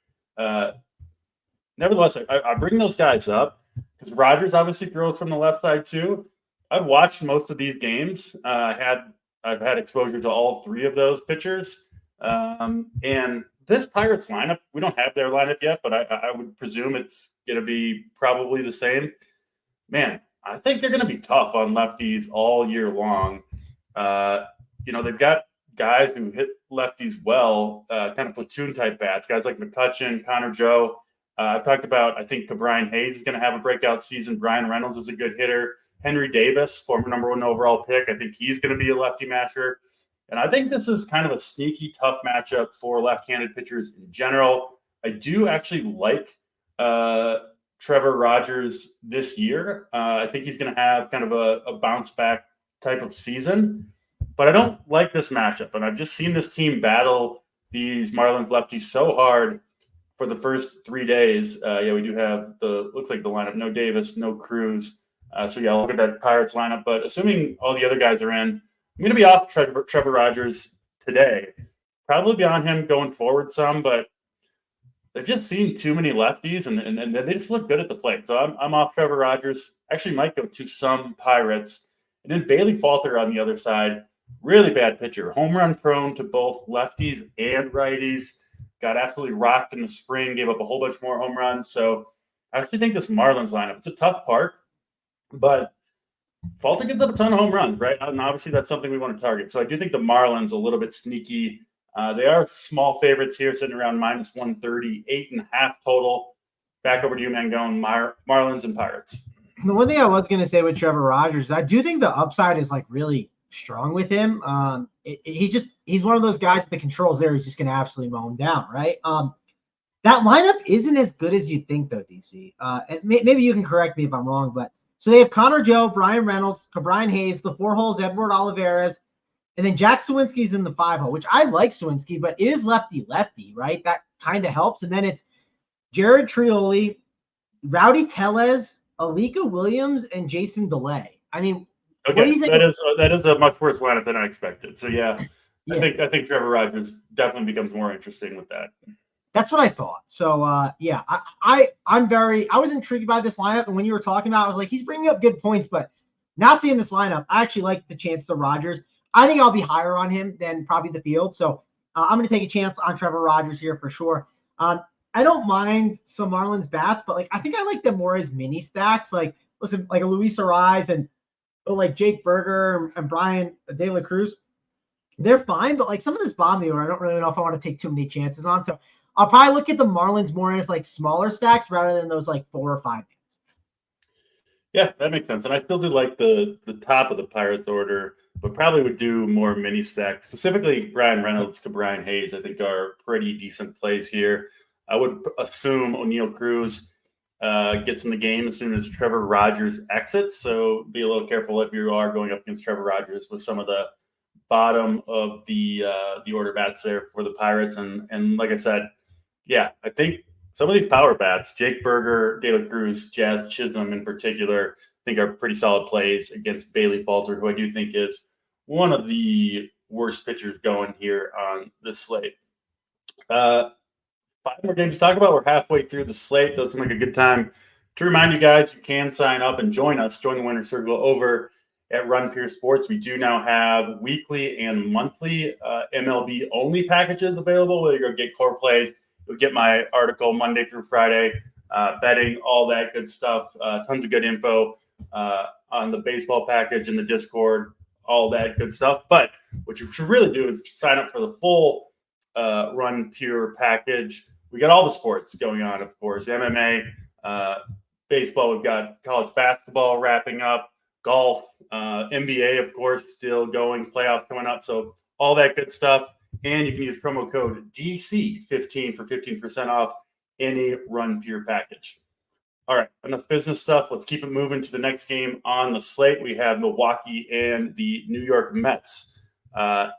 [SPEAKER 1] nevertheless, I bring those guys up because Rogers obviously throws from the left side too. I've watched most of these games. I've had exposure to all 3 of those pitchers. And this Pirates lineup, we don't have their lineup yet, but I would presume it's going to be probably the same. Man, I think they're going to be tough on lefties all year long. They've got guys who hit lefties well, kind of platoon type bats, guys like McCutchen, Connor Joe. I've talked about, I think Brian Hayes is going to have a breakout season. Brian Reynolds is a good hitter. Henry Davis, former number 1 overall pick, I think he's going to be a lefty masher. And I think this is kind of a sneaky, tough matchup for left-handed pitchers in general. I do actually like Trevor Rogers this year. I think he's going to have kind of a bounce-back type of season. But I don't like this matchup. And I've just seen this team battle these Marlins lefties so hard for the first 3 days. We do have looks like the lineup. No Davis, no Cruz. So I'll look at that Pirates lineup. But assuming all the other guys are in, I'm going to be off Trevor Rogers today. Probably be on him going forward some, but they've just seen too many lefties, and they just look good at the plate. So I'm off Trevor Rogers. Actually might go to some Pirates. And then Bailey Falter on the other side. Really bad pitcher. Home run prone to both lefties and righties. Got absolutely rocked in the spring. Gave up a whole bunch more home runs. So I actually think this Marlins lineup, it's a tough park, but Falter gives up a ton of home runs, right? And obviously that's something we want to target. So I do think the Marlins a little bit sneaky. They are small favorites here, sitting around minus 130, 8.5 total. Back over to you, Mangone, Marlins and Pirates.
[SPEAKER 2] The one thing I was going to say with Trevor Rogers, I do think the upside is like really strong with him. He's one of those guys that the controls there. He's just going to absolutely mow him down, right? That lineup isn't as good as you think, though, DC. And maybe you can correct me if I'm wrong, but so they have Connor Joe, Brian Reynolds, Brian Hayes, the 4 holes, Edward Olivares, and then Jack Sawinski's in the 5 hole, which I like Sawinski, but it is lefty-lefty, right? That kind of helps. And then it's Jared Trioli, Rowdy Tellez, Alika Williams, and Jason DeLay. I mean,
[SPEAKER 1] okay, what do you think? That is a much worse lineup than I expected. So yeah. I think Trevor Rogers definitely becomes more interesting with that.
[SPEAKER 2] That's what I thought. So I was intrigued by this lineup, and when you were talking about it, I was like, he's bringing up good points, but now seeing this lineup, I actually like the chance to Rogers. I think I'll be higher on him than probably the field. So I'm going to take a chance on Trevor Rogers here for sure. I don't mind some Marlins bats, but I think I like them more as mini stacks. Listen, like a Luis Ariz and like Jake Berger and Brian De La Cruz. They're fine, but some of this bomb the order, I don't really know if I want to take too many chances on. So I'll probably look at the Marlins more as smaller stacks rather than those 4 or 5 hits.
[SPEAKER 1] Yeah, that makes sense. And I still do like the top of the Pirates order, but probably would do more mini stacks. Specifically, Brian Reynolds to Brian Hayes, I think are pretty decent plays here. I would assume O'Neal Cruz gets in the game as soon as Trevor Rogers exits. So be a little careful if you are going up against Trevor Rogers with some of the bottom of the order bats there for the Pirates. And like I said, yeah, I think some of these power bats, Jake Berger, De La Cruz, Jazz Chisholm in particular, I think are pretty solid plays against Bailey Falter, who I do think is one of the worst pitchers going here on this slate. 5 more games to talk about. We're halfway through the slate. Does seem like a good time to remind you guys you can sign up and join the winner's circle over at Run Pure Sports. We do now have weekly and monthly MLB only packages available, where you'll get core plays. You'll get my article Monday through Friday, betting, all that good stuff. Tons of good info on the baseball package in the Discord, all that good stuff. But what you should really do is sign up for the full Run Pure package. We got all the sports going on, of course. MMA, baseball. We've got college basketball wrapping up, golf, NBA, of course, still going. Playoffs coming up. So all that good stuff. And you can use promo code DC15 for 15% off any Run Pure package. All right, enough business stuff. Let's keep it moving to the next game on the slate. We have Milwaukee and the New York Mets.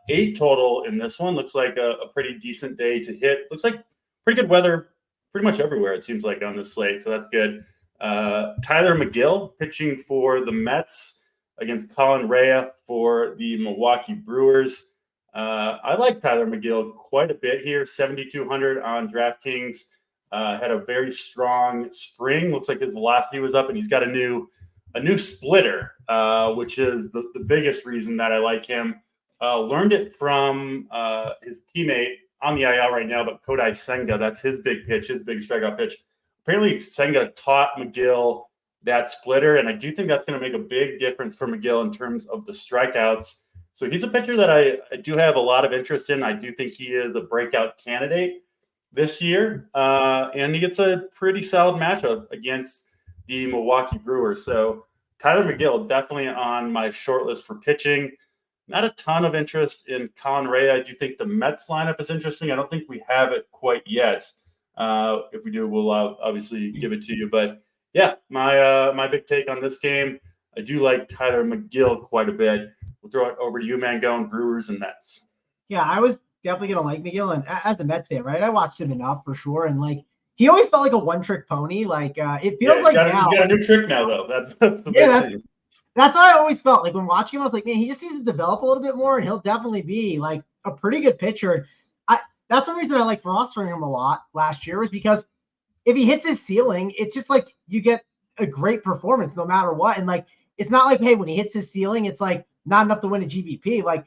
[SPEAKER 1] 8 total in this one. Looks like a pretty decent day to hit. Looks like pretty good weather pretty much everywhere, it seems like, on this slate. So that's good. Tyler McGill pitching for the Mets against Colin Rea for the Milwaukee Brewers. I like Tyler McGill quite a bit here. 7,200 on DraftKings. Had a very strong spring. Looks like his velocity was up, and he's got a new splitter, which is the biggest reason that I like him. Learned it from his teammate on the IL right now, but Kodai Senga. That's his big pitch, his big strikeout pitch. Apparently, Senga taught McGill that splitter, and I do think that's going to make a big difference for McGill in terms of the strikeouts. So he's a pitcher that I do have a lot of interest in. I do think he is a breakout candidate. this year, and he gets a pretty solid matchup against the Milwaukee Brewers. So Tyler McGill definitely on my short list for pitching. Not a ton of interest in Colin Rea. I do think the Mets lineup is interesting. I don't think we have it quite yet. If we do, we'll obviously give it to you. But yeah, my big take on this game, I do like Tyler McGill quite a bit. We'll throw it over to you, Mangone, Brewers and Mets.
[SPEAKER 2] Yeah, I was definitely gonna like McGill, and as a Mets fan, right? I watched him enough for sure, and like he always felt like a one-trick pony. Like it feels like now
[SPEAKER 1] he's got a new trick now, though. That's the
[SPEAKER 2] yeah,
[SPEAKER 1] big thing.
[SPEAKER 2] That's what I always felt like when watching him. I was like, man, he just needs to develop a little bit more, and he'll definitely be like a pretty good pitcher. That's one reason I like rostering him a lot last year, was because if he hits his ceiling, it's just like you get a great performance no matter what. And like it's not like, hey, when he hits his ceiling, it's like not enough to win a GPP. Like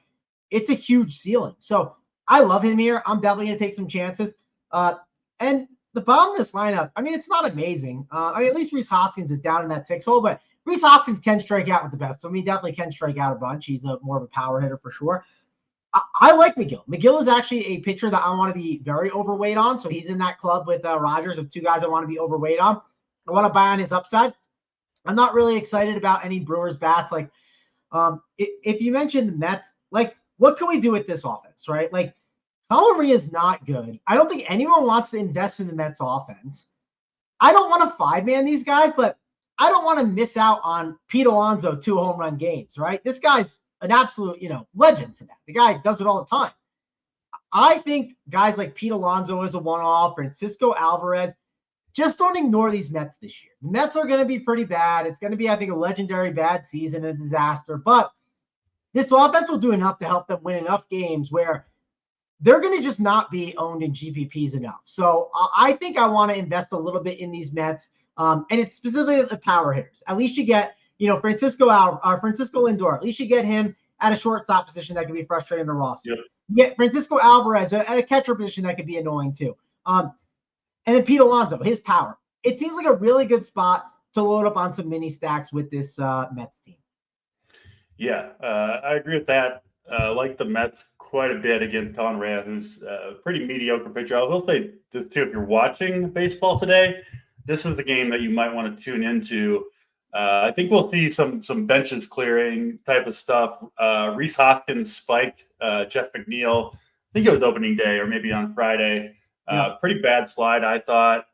[SPEAKER 2] it's a huge ceiling. So I love him here. I'm definitely gonna take some chances. And the bottom of this lineup, I mean, it's not amazing. I mean, at least Rhys Hoskins is down in that 6 hole, but Rhys Hoskins can strike out with the best. So he definitely can strike out a bunch. He's more of a power hitter for sure. I like McGill. McGill is actually a pitcher that I want to be very overweight on. So he's in that club with Rogers of two guys I want to be overweight on. I want to buy on his upside. I'm not really excited about any Brewers bats. Like, if you mentioned the Mets, like, what can we do with this offense, right? Like, Colin Rea is not good. I don't think anyone wants to invest in the Mets offense. I don't want to 5-man these guys, but I don't want to miss out on Pete Alonso 2 home run games, right? This guy's an absolute, legend for that. The guy does it all the time. I think guys like Pete Alonso is a one-off, Francisco Alvarez, just don't ignore these Mets this year. The Mets are going to be pretty bad. It's going to be, I think, a legendary bad season, a disaster, but this offense will do enough to help them win enough games where they're going to just not be owned in GPPs enough. So I think I want to invest a little bit in these Mets. And it's specifically the power hitters. At least you get, Francisco Lindor. At least you get him at a shortstop position that can be frustrating to roster.
[SPEAKER 1] Yep.
[SPEAKER 2] You get Francisco Alvarez at a catcher position that could be annoying too. And then Pete Alonso, his power. It seems like a really good spot to load up on some mini stacks with this Mets team.
[SPEAKER 1] Yeah, I agree with that. Like the Mets quite a bit against Colin Rea, who's a pretty mediocre pitcher. I will say this too: if you're watching baseball today, this is the game that you might want to tune into. I think we'll see some benches clearing type of stuff. Rhys Hoskins spiked Jeff McNeil. I think it was opening day or maybe on Friday. Pretty bad slide, I thought.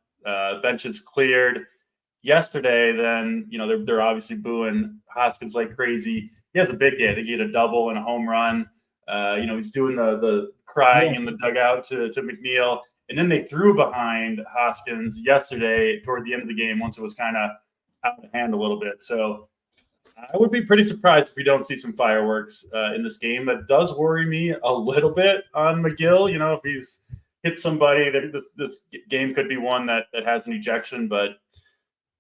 [SPEAKER 1] Benches cleared yesterday. Then they're obviously booing Hoskins like crazy. He has a big day. I think he had a double and a home run. He's doing the crying in the dugout to McNeil. And then they threw behind Hoskins yesterday toward the end of the game once it was kind of out of hand a little bit. So I would be pretty surprised if we don't see some fireworks in this game. That does worry me a little bit on McGill. If he's hit somebody, this game could be one that has an ejection. But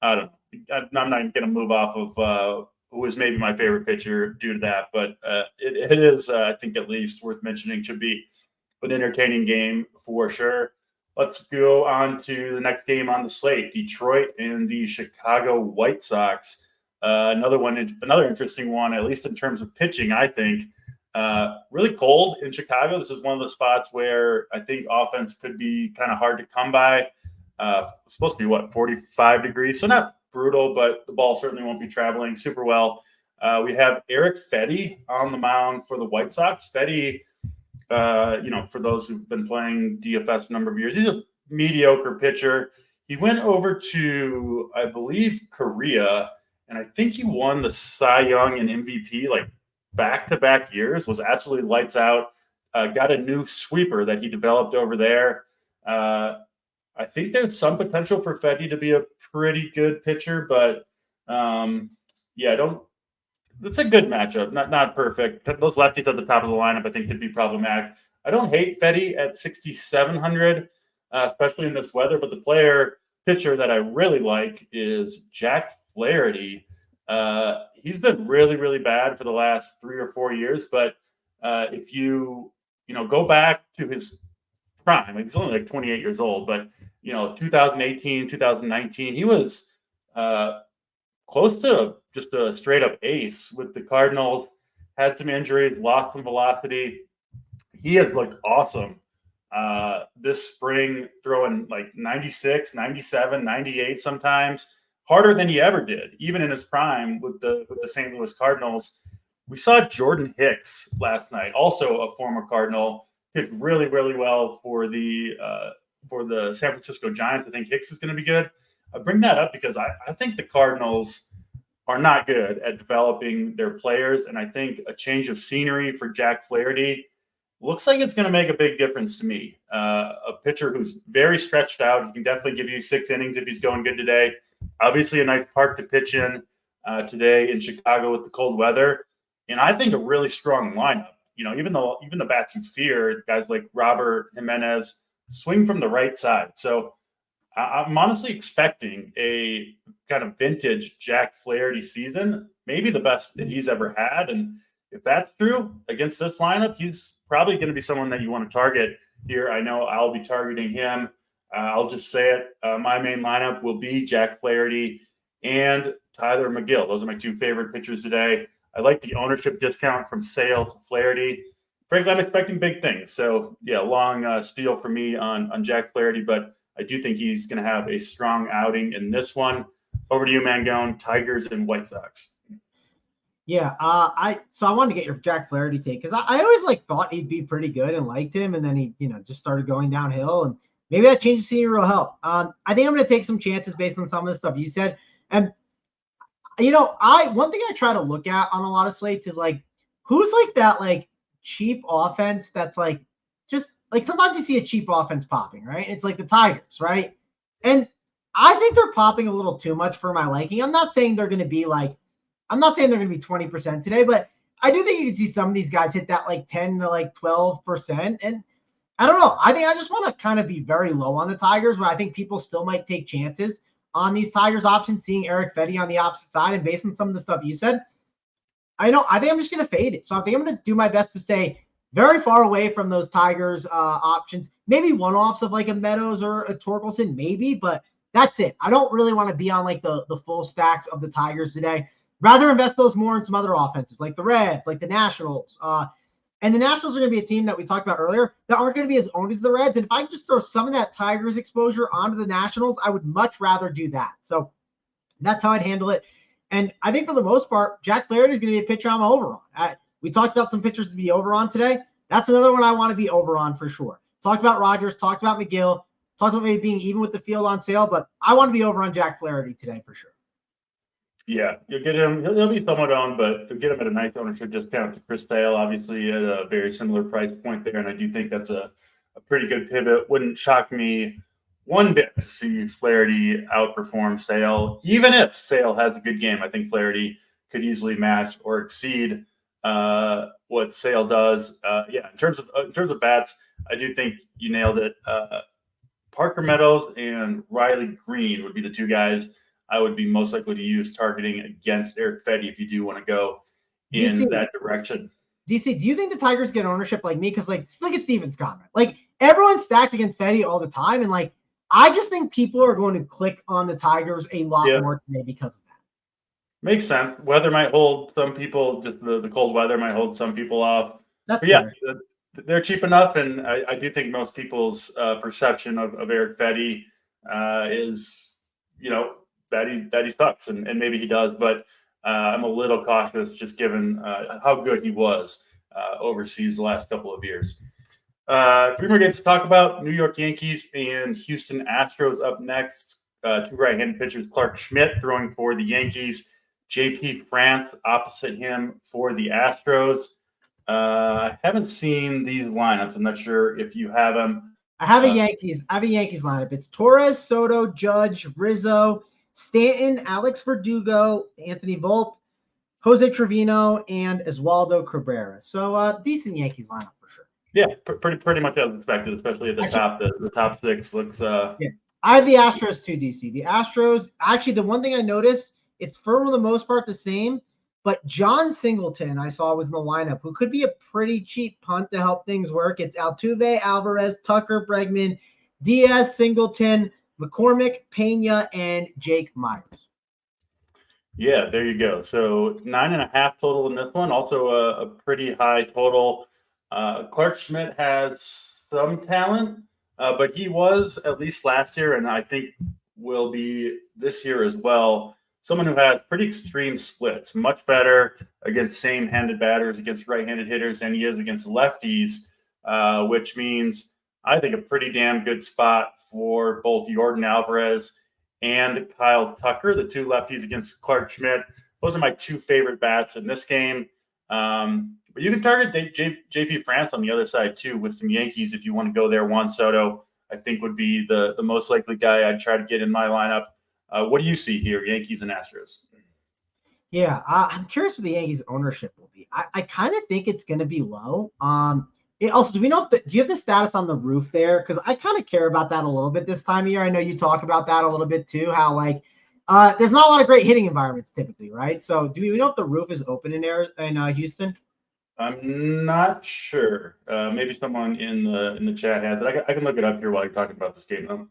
[SPEAKER 1] I don't know. I'm not going to move off of who is maybe my favorite pitcher due to that. But it is, I think, at least worth mentioning. Should be an entertaining game for sure. Let's go on to the next game on the slate: Detroit and the Chicago White Sox. Another interesting one, at least in terms of pitching. I think really cold in Chicago. This is one of the spots where I think offense could be kind of hard to come by. It's supposed to be 45 degrees, so not brutal, but the ball certainly won't be traveling super well. We have Eric Fedde on the mound for the White Sox. Fedde, for those who've been playing DFS a number of years, he's a mediocre pitcher. He went over to, I believe, Korea, and I think he won the Cy Young and MVP like back-to-back years, was absolutely lights out, got a new sweeper that he developed over there. I think there's some potential for Fedde to be a pretty good pitcher, but it's a good matchup. Not perfect. Those lefties at the top of the lineup, I think, could be problematic. I don't hate Fedde at 6,700, especially in this weather, but the pitcher that I really like is Jack Flaherty. He's been really, really bad for the last 3 or 4 years, but if you go back to his prime, he's only like 28 years old, but 2018, 2019, he was close to just a straight up ace with the Cardinals. Had some injuries, lost some velocity. He has looked awesome this spring, throwing like 96, 97, 98 sometimes, harder than he ever did, even in his prime with the St. Louis Cardinals. We saw Jordan Hicks last night, also a former Cardinal, pitched really, really well for the San Francisco Giants. I think Hicks is going to be good. I bring that up because I think the Cardinals are not good at developing their players, and I think a change of scenery for Jack Flaherty looks like it's going to make a big difference to me. A pitcher who's very stretched out. He can definitely give you 6 innings if he's going good today. Obviously, a nice park to pitch in today in Chicago with the cold weather. And I think a really strong lineup. Even the bats you fear, guys like Robert Jimenez, swing from the right side. So I'm honestly expecting a kind of vintage Jack Flaherty season, maybe the best that he's ever had. And if that's true against this lineup, he's probably going to be someone that you want to target here. I know I'll be targeting him. I'll just say it. My main lineup will be Jack Flaherty and Tyler McGill. Those are my 2 favorite pitchers today. I like the ownership discount from Sale to Flaherty. Frankly, I'm expecting big things. So, yeah, long steal for me on Jack Flaherty, but I do think he's going to have a strong outing in this one. Over to you, Mangone, Tigers and White Sox.
[SPEAKER 2] Yeah, I wanted to get your Jack Flaherty take because I always thought he'd be pretty good and liked him, and then he just started going downhill, and maybe that change of scenery will help. I think I'm going to take some chances based on some of the stuff you said, and one thing I try to look at on a lot of slates is who's that cheap offense that's just sometimes you see a cheap offense popping, right? It's like the Tigers, right? And I think they're popping a little too much for my liking. I'm not saying they're going to be 20% today, but I do think you can see some of these guys hit that 10 to 12%. And I don't know. I think I just want to kind of be very low on the Tigers, where I think people still might take chances on these Tigers options, seeing Eric Fetty on the opposite side. And based on some of the stuff you said, I think I'm just going to fade it. So I think I'm going to do my best to stay very far away from those Tigers options. Maybe one-offs of a Meadows or a Torkelson, maybe, but that's it. I don't really want to be on the full stacks of the Tigers today. Rather invest those more in some other offenses, like the Reds, like the Nationals. And the Nationals are going to be a team that we talked about earlier that aren't going to be as owned as the Reds. And if I can just throw some of that Tigers exposure onto the Nationals, I would much rather do that. So that's how I'd handle it. And I think for the most part, Jack Flaherty is going to be a pitcher I'm over on. We talked about some pitchers to be over on today. That's another one I want to be over on for sure. Talked about Rogers, talked about McGill, talked about maybe being even with the field on Sale, but I want to be over on Jack Flaherty today for sure.
[SPEAKER 1] Yeah, you'll get him. He'll be somewhat owned, but you'll get him at a nice ownership discount to Chris Sale, obviously at a very similar price point there. And I do think that's a pretty good pivot. Wouldn't shock me one bit to see Flaherty outperform Sale. Even if Sale has a good game, I think Flaherty could easily match or exceed what Sale does. In terms of bats, I do think you nailed it. Parker Meadows and Riley Green would be the 2 guys I would be most likely to use targeting against Eric Fetty if you do want to go in that direction.
[SPEAKER 2] DC, do you think the Tigers get ownership like me? Because look at Steven's comment. Everyone's stacked against Fetty all the time, and I just think people are going to click on the Tigers a lot more today because of that.
[SPEAKER 1] Makes sense. Weather might hold some people. Just the cold weather might hold some people off.
[SPEAKER 2] That's
[SPEAKER 1] they're cheap enough, and I do think most people's perception of Eric Fetty is that he sucks, and maybe he does, but I'm a little cautious just given how good he was overseas the last couple of years. 3 more games to talk about. New York Yankees and Houston Astros up next. 2 right-handed pitchers, Clark Schmidt throwing for the Yankees, JP France opposite him for the Astros. I haven't seen these lineups. I'm not sure if you have them.
[SPEAKER 2] I have a Yankees lineup. It's Torres, Soto, Judge, Rizzo, Stanton, Alex Verdugo, Anthony Volpe, Jose Trevino, and Oswaldo Cabrera. So decent Yankees lineup for sure.
[SPEAKER 1] Yeah, pretty much as expected, especially at the top. The top 6 looks.
[SPEAKER 2] Yeah, I have the Astros too, DC. The Astros. Actually, the one thing I noticed, it's for the most part the same, but John Singleton I saw was in the lineup, who could be a pretty cheap punt to help things work. It's Altuve, Alvarez, Tucker, Bregman, Diaz, Singleton, McCormick, Pena, and Jake Myers.
[SPEAKER 1] Yeah, there you go. So 9.5 total in this one. Also a pretty high total. Clark Schmidt has some talent, but he was, at least last year, and I think will be this year as well, someone who has pretty extreme splits, much better against same-handed batters, against right-handed hitters than he is against lefties, which means I think a pretty damn good spot for both Yordan Alvarez and Kyle Tucker, the two lefties against Clark Schmidt. Those are my two favorite bats in this game. But you can target JP France on the other side too with some Yankees if you want to go there. Juan Soto, I think, would be the most likely guy I'd try to get in my lineup. What do you see here, Yankees and Astros?
[SPEAKER 2] Yeah, I'm curious what the Yankees ownership will be. I kind of think it's going to be low. Also, do we know do you have the status on the roof there? Because I kind of care about that a little bit this time of year. I know you talk about that a little bit too, how there's not a lot of great hitting environments typically, right? So do we know if the roof is open in Houston?
[SPEAKER 1] I'm not sure. Maybe someone in the chat has it. I can look it up here while you're talking about this game, though.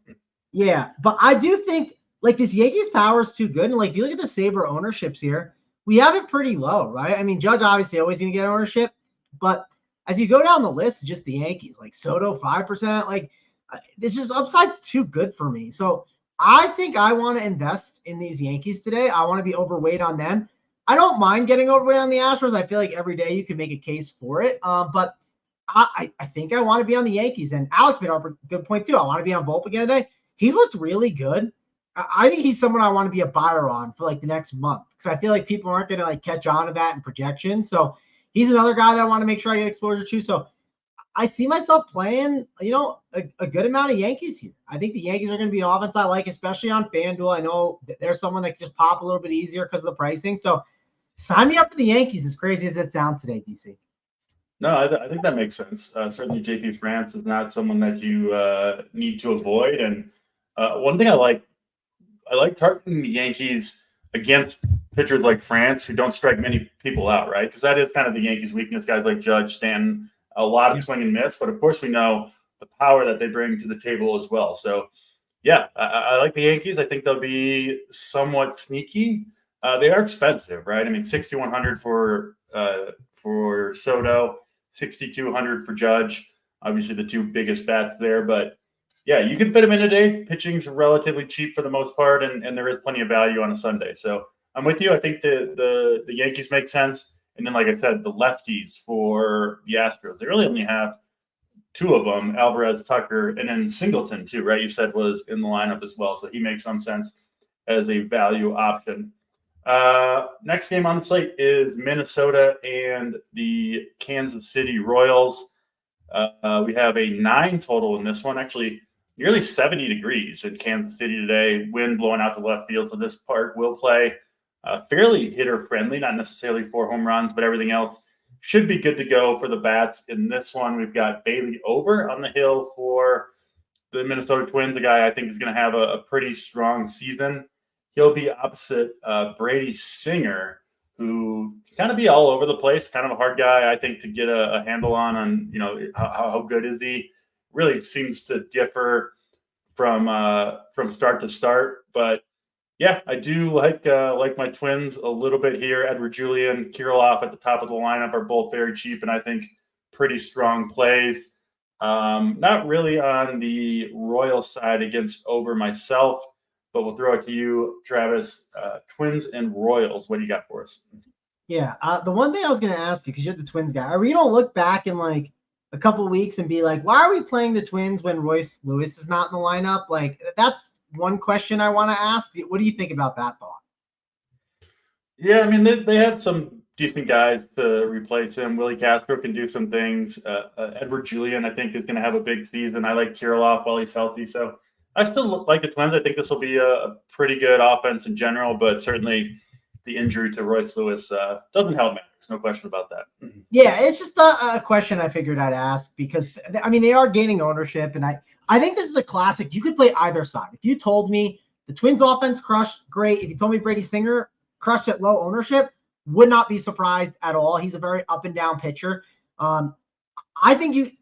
[SPEAKER 2] Yeah, but I do think this Yankees power is too good. And if you look at the Sabre ownerships here, we have it pretty low, right? I mean, Judge obviously always going to get ownership, but as you go down the list, just the Yankees, Soto 5%, it's just upside's too good for me. So I think I want to invest in these Yankees today. I want to be overweight on them. I don't mind getting overweight on the Astros. I feel like every day you can make a case for it. But I think I want to be on the Yankees. And Alex made a good point too. I want to be on Volpe again today. He's looked really good. I think he's someone I want to be a buyer on for the next month because I feel like people aren't going to catch on to that in projection. So he's another guy that I want to make sure I get exposure to. So I see myself playing, a good amount of Yankees here. I think the Yankees are going to be an offense I like, especially on FanDuel. I know there's someone that can just pop a little bit easier because of the pricing. So sign me up for the Yankees, as crazy as it sounds today, DC.
[SPEAKER 1] No, I think that makes sense. Certainly JP France is not someone that you need to avoid. And one thing I like targeting the Yankees against pitchers like France who don't strike many people out, right? Because that is kind of the Yankees' weakness. Guys like Judge, Stanton, a lot of swing and miss. But, of course, we know the power that they bring to the table as well. So, yeah, I like the Yankees. I think they'll be somewhat sneaky. They are expensive, right? I mean, $6,100 for Soto, $6,200 for Judge. Obviously, the two biggest bats there. But, yeah, you can fit them in today. Pitching's relatively cheap for the most part, and there is plenty of value on a Sunday. So I'm with you. I think the Yankees make sense. And then, like I said, the lefties for the Astros. They really only have two of them, Alvarez, Tucker, and then Singleton too, right? You said was in the lineup as well. So he makes some sense as a value option. Next game on the slate is Minnesota and the Kansas City Royals. We have a 9 total in this one, actually nearly 70 degrees in Kansas City today, wind blowing out to left field. So this park will play fairly hitter friendly, not necessarily for home runs, but everything else should be good to go for the bats. In this one, we've got Bailey Ober on the hill for the Minnesota Twins, a guy I think is going to have a pretty strong season. He'll be opposite Brady Singer, who can kind of be all over the place, kind of a hard guy, I think, to get a handle on how good is he. Really seems to differ from start to start. But, yeah, I do like my Twins a little bit here. Edward Julian, Kirilloff at the top of the lineup are both very cheap and I think pretty strong plays. Not really on the Royal side against Ober myself, but we'll throw it to you, Travis. Twins and Royals, what do you got for us?
[SPEAKER 2] Yeah, the one thing I was going to ask you, because you're the Twins guy, are we going to look back in a couple of weeks and be like, why are we playing the Twins when Royce Lewis is not in the lineup? That's one question I want to ask. What do you think about that thought?
[SPEAKER 1] Yeah, I mean, they have some decent guys to replace him. Willie Castro can do some things. Edward Julian, I think, is going to have a big season. I like Kirilloff while he's healthy. So I still like the Twins. I think this will be a pretty good offense in general, but certainly the injury to Royce Lewis doesn't help matters. No question about that.
[SPEAKER 2] Yeah, it's just a question I figured I'd ask because, I mean, they are gaining ownership, and I think this is a classic. You could play either side. If you told me the Twins offense crushed, great. If you told me Brady Singer crushed at low ownership, would not be surprised at all. He's a very up and down pitcher. I think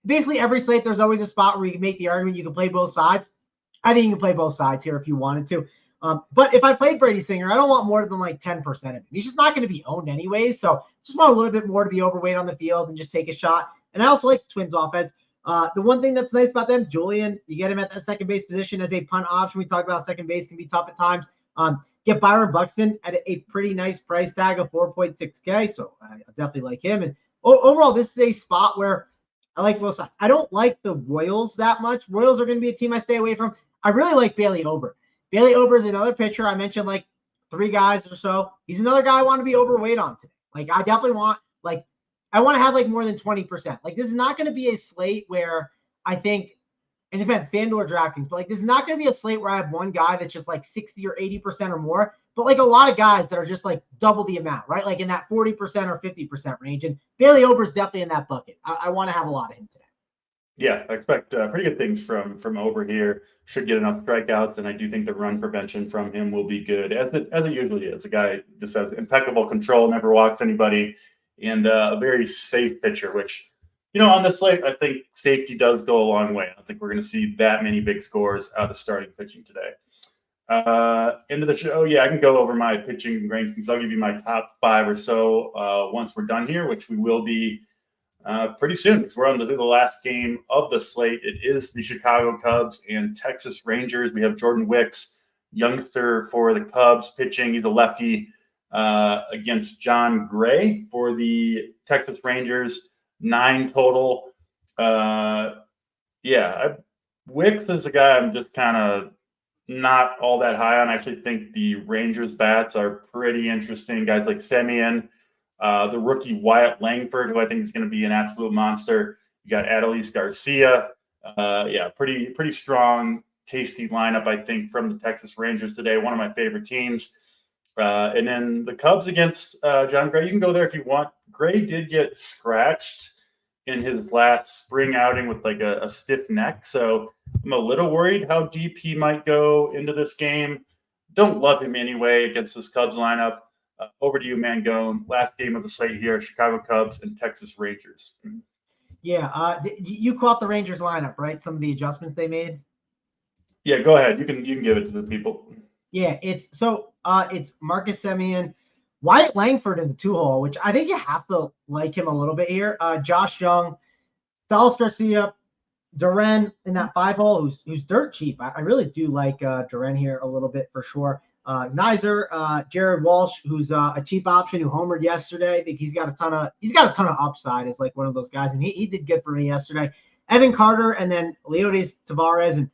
[SPEAKER 2] basically every slate, there's always a spot where you can make the argument you can play both sides. I think you can play both sides here if you wanted to. But if I played Brady Singer, I don't want more than 10% of him. He's just not going to be owned anyways. So just want a little bit more to be overweight on the field and just take a shot. And I also like the Twins offense. The one thing that's nice about them, Julian, you get him at that second base position as a punt option. We talked about second base can be tough at times. Get Byron Buxton at a pretty nice price tag of 4.6K. So I definitely like him. And overall, this is a spot where I like both sides. I don't like the Royals that much. Royals are going to be a team I stay away from. I really like Bailey Ober. Bailey Ober is another pitcher. I mentioned like 3 guys or so. He's another guy I want to be overweight on today. Like I definitely want I want to have like more than 20%. Like this is not going to be a slate where I think it depends, FanDuel or DraftKings, but like this is not going to be a slate where I have one guy that's just like 60 or 80% or more, but like a lot of guys that are just like double the amount, right? Like in that 40% or 50% range. And Bailey Ober is definitely in that bucket. I want to have a lot of him today.
[SPEAKER 1] Yeah, I expect pretty good things from Ober here. Should get enough strikeouts, and I do think the run prevention from him will be good, as it usually is. The guy just has impeccable control, never walks anybody, and a very safe pitcher, which, on this slate, I think safety does go a long way. I don't think we're going to see that many big scores out of starting pitching today. Into the show, I can go over my pitching rankings. I'll give you my top 5 or so once we're done here, which we will be pretty soon because we're on to the last game of the slate. It is the Chicago Cubs and Texas Rangers. We have Jordan Wicks, youngster for the Cubs, pitching. He's a lefty against John Gray for the Texas Rangers. 9 total. Wicks is a guy I'm just kind of not all that high on. I actually think the Rangers bats are pretty interesting. Guys like Semien, the rookie Wyatt Langford, who I think is going to be an absolute monster. You got Adolis Garcia. Pretty strong, tasty lineup, I think, from the Texas Rangers today. One of my favorite teams. And then the Cubs against John Gray. You can go there if you want. Gray did get scratched in his last spring outing with like a stiff neck. So I'm a little worried how deep he might go into this game. Don't love him anyway against this Cubs lineup. Over to you, Mangone. Last game of the slate here, Chicago Cubs and Texas Rangers.
[SPEAKER 2] Yeah, you caught the Rangers lineup, right? Some of the adjustments they made?
[SPEAKER 1] Yeah, go ahead. You can give it to the people.
[SPEAKER 2] Yeah, it's Marcus Semien, Wyatt Langford in the 2-hole, which I think you have to like him a little bit here. Josh Young, Dallas Garcia, Duran in that 5-hole, who's dirt cheap. I really do like Duran here a little bit for sure. Nizer, Jared Walsh, who's a cheap option who homered yesterday. I think he's got a ton of upside as like one of those guys, and he did good for me yesterday. Evan Carter and then Leodis Tavares, and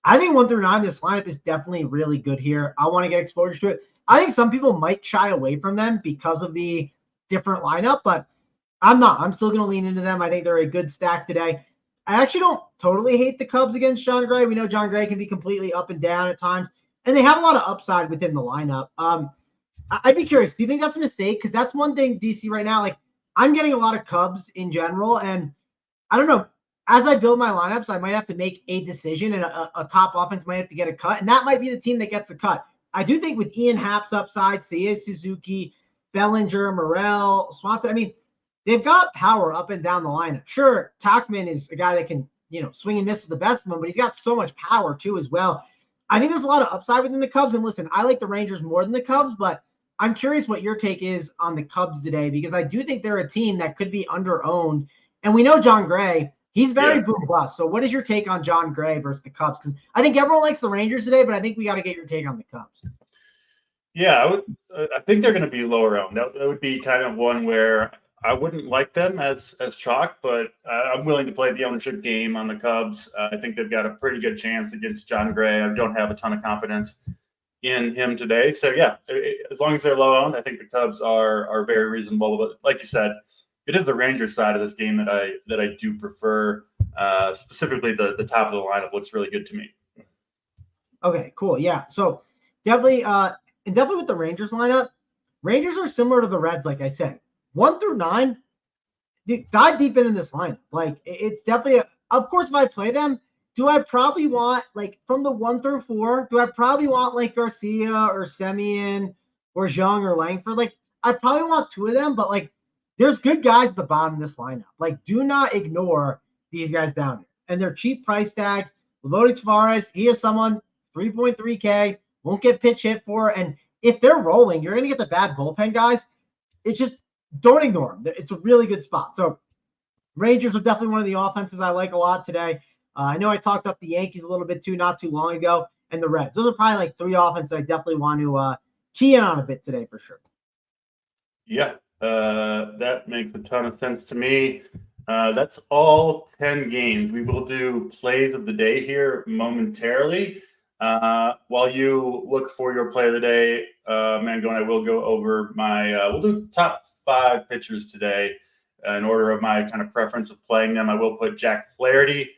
[SPEAKER 2] I think 1 through 9, this lineup is definitely really good here. I want to get exposure to it. I think some people might shy away from them because of the different lineup, but I'm not. I'm still going to lean into them. I think they're a good stack today. I actually don't totally hate the Cubs against John Gray. We know John Gray can be completely up and down at times, and they have a lot of upside within the lineup. I'd be curious. Do you think that's a mistake? Because that's one thing, DC, right now. Like, I'm getting a lot of Cubs in general, and I don't know. As I build my lineups, I might have to make a decision, and a top offense might have to get a cut, and that might be the team that gets the cut. I do think with Ian Happ's upside, Seiya Suzuki, Bellinger, Morel, Swanson, I mean, they've got power up and down the lineup. Sure, Tachman is a guy that can, swing and miss with the best of them, but he's got so much power too as well. I think there's a lot of upside within the Cubs, and listen, I like the Rangers more than the Cubs, but I'm curious what your take is on the Cubs today, because I do think they're a team that could be under-owned, and we know John Gray. He's very boom bust. So what is your take on John Gray versus the Cubs? Because I think everyone likes the Rangers today, but I think we got to get your take on the Cubs.
[SPEAKER 1] Yeah, I think they're going to be lower owned. That would be kind of one where I wouldn't like them as chalk, but I'm willing to play the ownership game on the Cubs. I think they've got a pretty good chance against John Gray. I don't have a ton of confidence in him today. So yeah, as long as they're low owned, I think the Cubs are very reasonable. But like you said, it is the Rangers side of this game that I do prefer. Specifically, the top of the lineup looks really good to me.
[SPEAKER 2] Okay, cool. Yeah, so definitely with the Rangers lineup, Rangers are similar to the Reds, like I said. 1 through 9, dive deep into this lineup. Like, it's definitely of course, if I play them, do I probably want, like, from the 1 through 4, do I probably want like Garcia or Semien or Young or Langford? Like, I probably want 2 of them, but like, there's good guys at the bottom of this lineup. Like, do not ignore these guys down here. And they're cheap price tags. Leodis Tavares, he is someone, 3.3K, won't get pitch hit for. And if they're rolling, you're going to get the bad bullpen guys. It's just, don't ignore them. It's a really good spot. So Rangers are definitely one of the offenses I like a lot today. I know I talked up the Yankees a little bit too, not too long ago, and the Reds. Those are probably like three offenses I definitely want to key in on a bit today for sure.
[SPEAKER 1] Yeah, that makes a ton of sense to me. That's all 10 games. We will do plays of the day here momentarily. While you look for your play of the day, Mango and I will go over we'll do top 5 pitchers today in order of my kind of preference of playing them. I will put Jack Flaherty,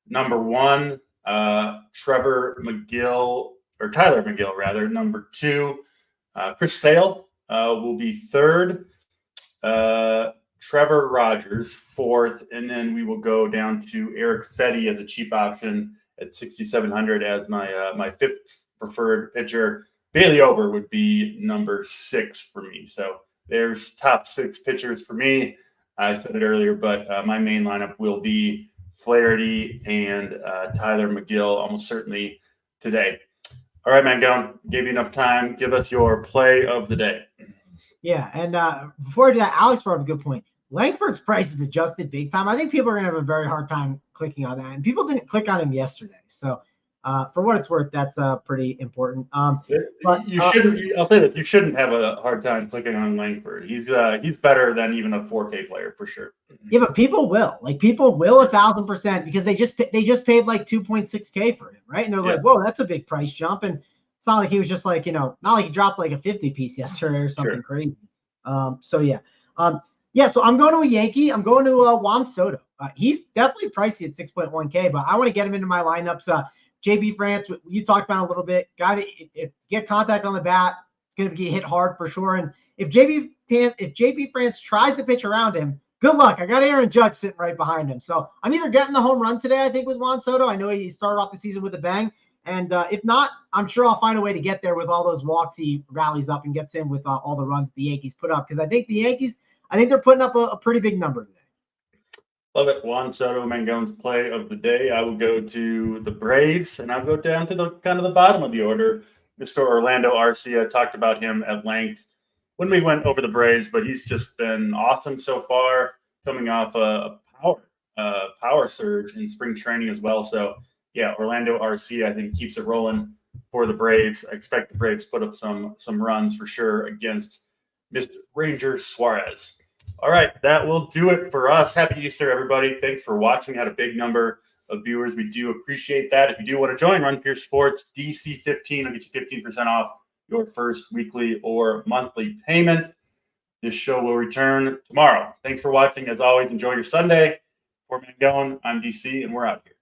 [SPEAKER 1] number 1, Tyler McGill, rather, number 2, Chris Sale will be 3rd, Trevor Rogers 4th, and then we will go down to Eric Fetty as a cheap option at 6,700 as my 5th preferred pitcher. Bailey Ober would be number 6 for me. So there's top 6 pitchers for me. I said it earlier, but my main lineup will be Flaherty and Tyler McGill almost certainly today. All right, Mangone, gave you enough time. Give us your play of the day.
[SPEAKER 2] Yeah, and before I do that, Alex brought up a good point. Langford's price is adjusted big time. I think people are going to have a very hard time clicking on that, and people didn't click on him yesterday. So for what it's worth, that's pretty important.
[SPEAKER 1] But you shouldn't. I'll say this: you shouldn't have a hard time clicking on Langford. He's better than even a 4K player for sure.
[SPEAKER 2] Yeah, but people will 1,000% because they just paid like 2.6K for him, right? And they're like, whoa, that's a big price jump. And it's not like he was just like, not like he dropped like a 50 piece yesterday or something crazy. So yeah. So I'm going to a Yankee. I'm going to Juan Soto. He's definitely pricey at 6.1K, but I want to get him into my lineups. JB France, you talked about a little bit. Got to get contact on the bat. It's going to get hit hard for sure. And if JB France tries to pitch around him, good luck. I got Aaron Judge sitting right behind him. So I'm either getting the home run today, I think, with Juan Soto. I know he started off the season with a bang. And if not, I'm sure I'll find a way to get there with all those walks he rallies up and gets in with all the runs the Yankees put up. Because I think the Yankees, they're putting up a pretty big number today.
[SPEAKER 1] Love it. Juan Soto, Mangone's play of the day. I will go to the Braves, and I'll go down to the kind of the bottom of the order. Mr. Orlando Arcia, talked about him at length when we went over the Braves, but he's just been awesome so far, coming off a power surge in spring training as well. So, yeah, Orlando Arcia, I think, keeps it rolling for the Braves. I expect the Braves to put up some runs for sure against Mr. Ranger Suarez. All right, that will do it for us. Happy Easter, everybody. Thanks for watching. Had a big number of viewers. We do appreciate that. If you do want to join Run Pure Sports, DC15 will get you 15% off your first weekly or monthly payment. This show will return tomorrow. Thanks for watching. As always, enjoy your Sunday. For Mangone, I'm DC, and we're out here.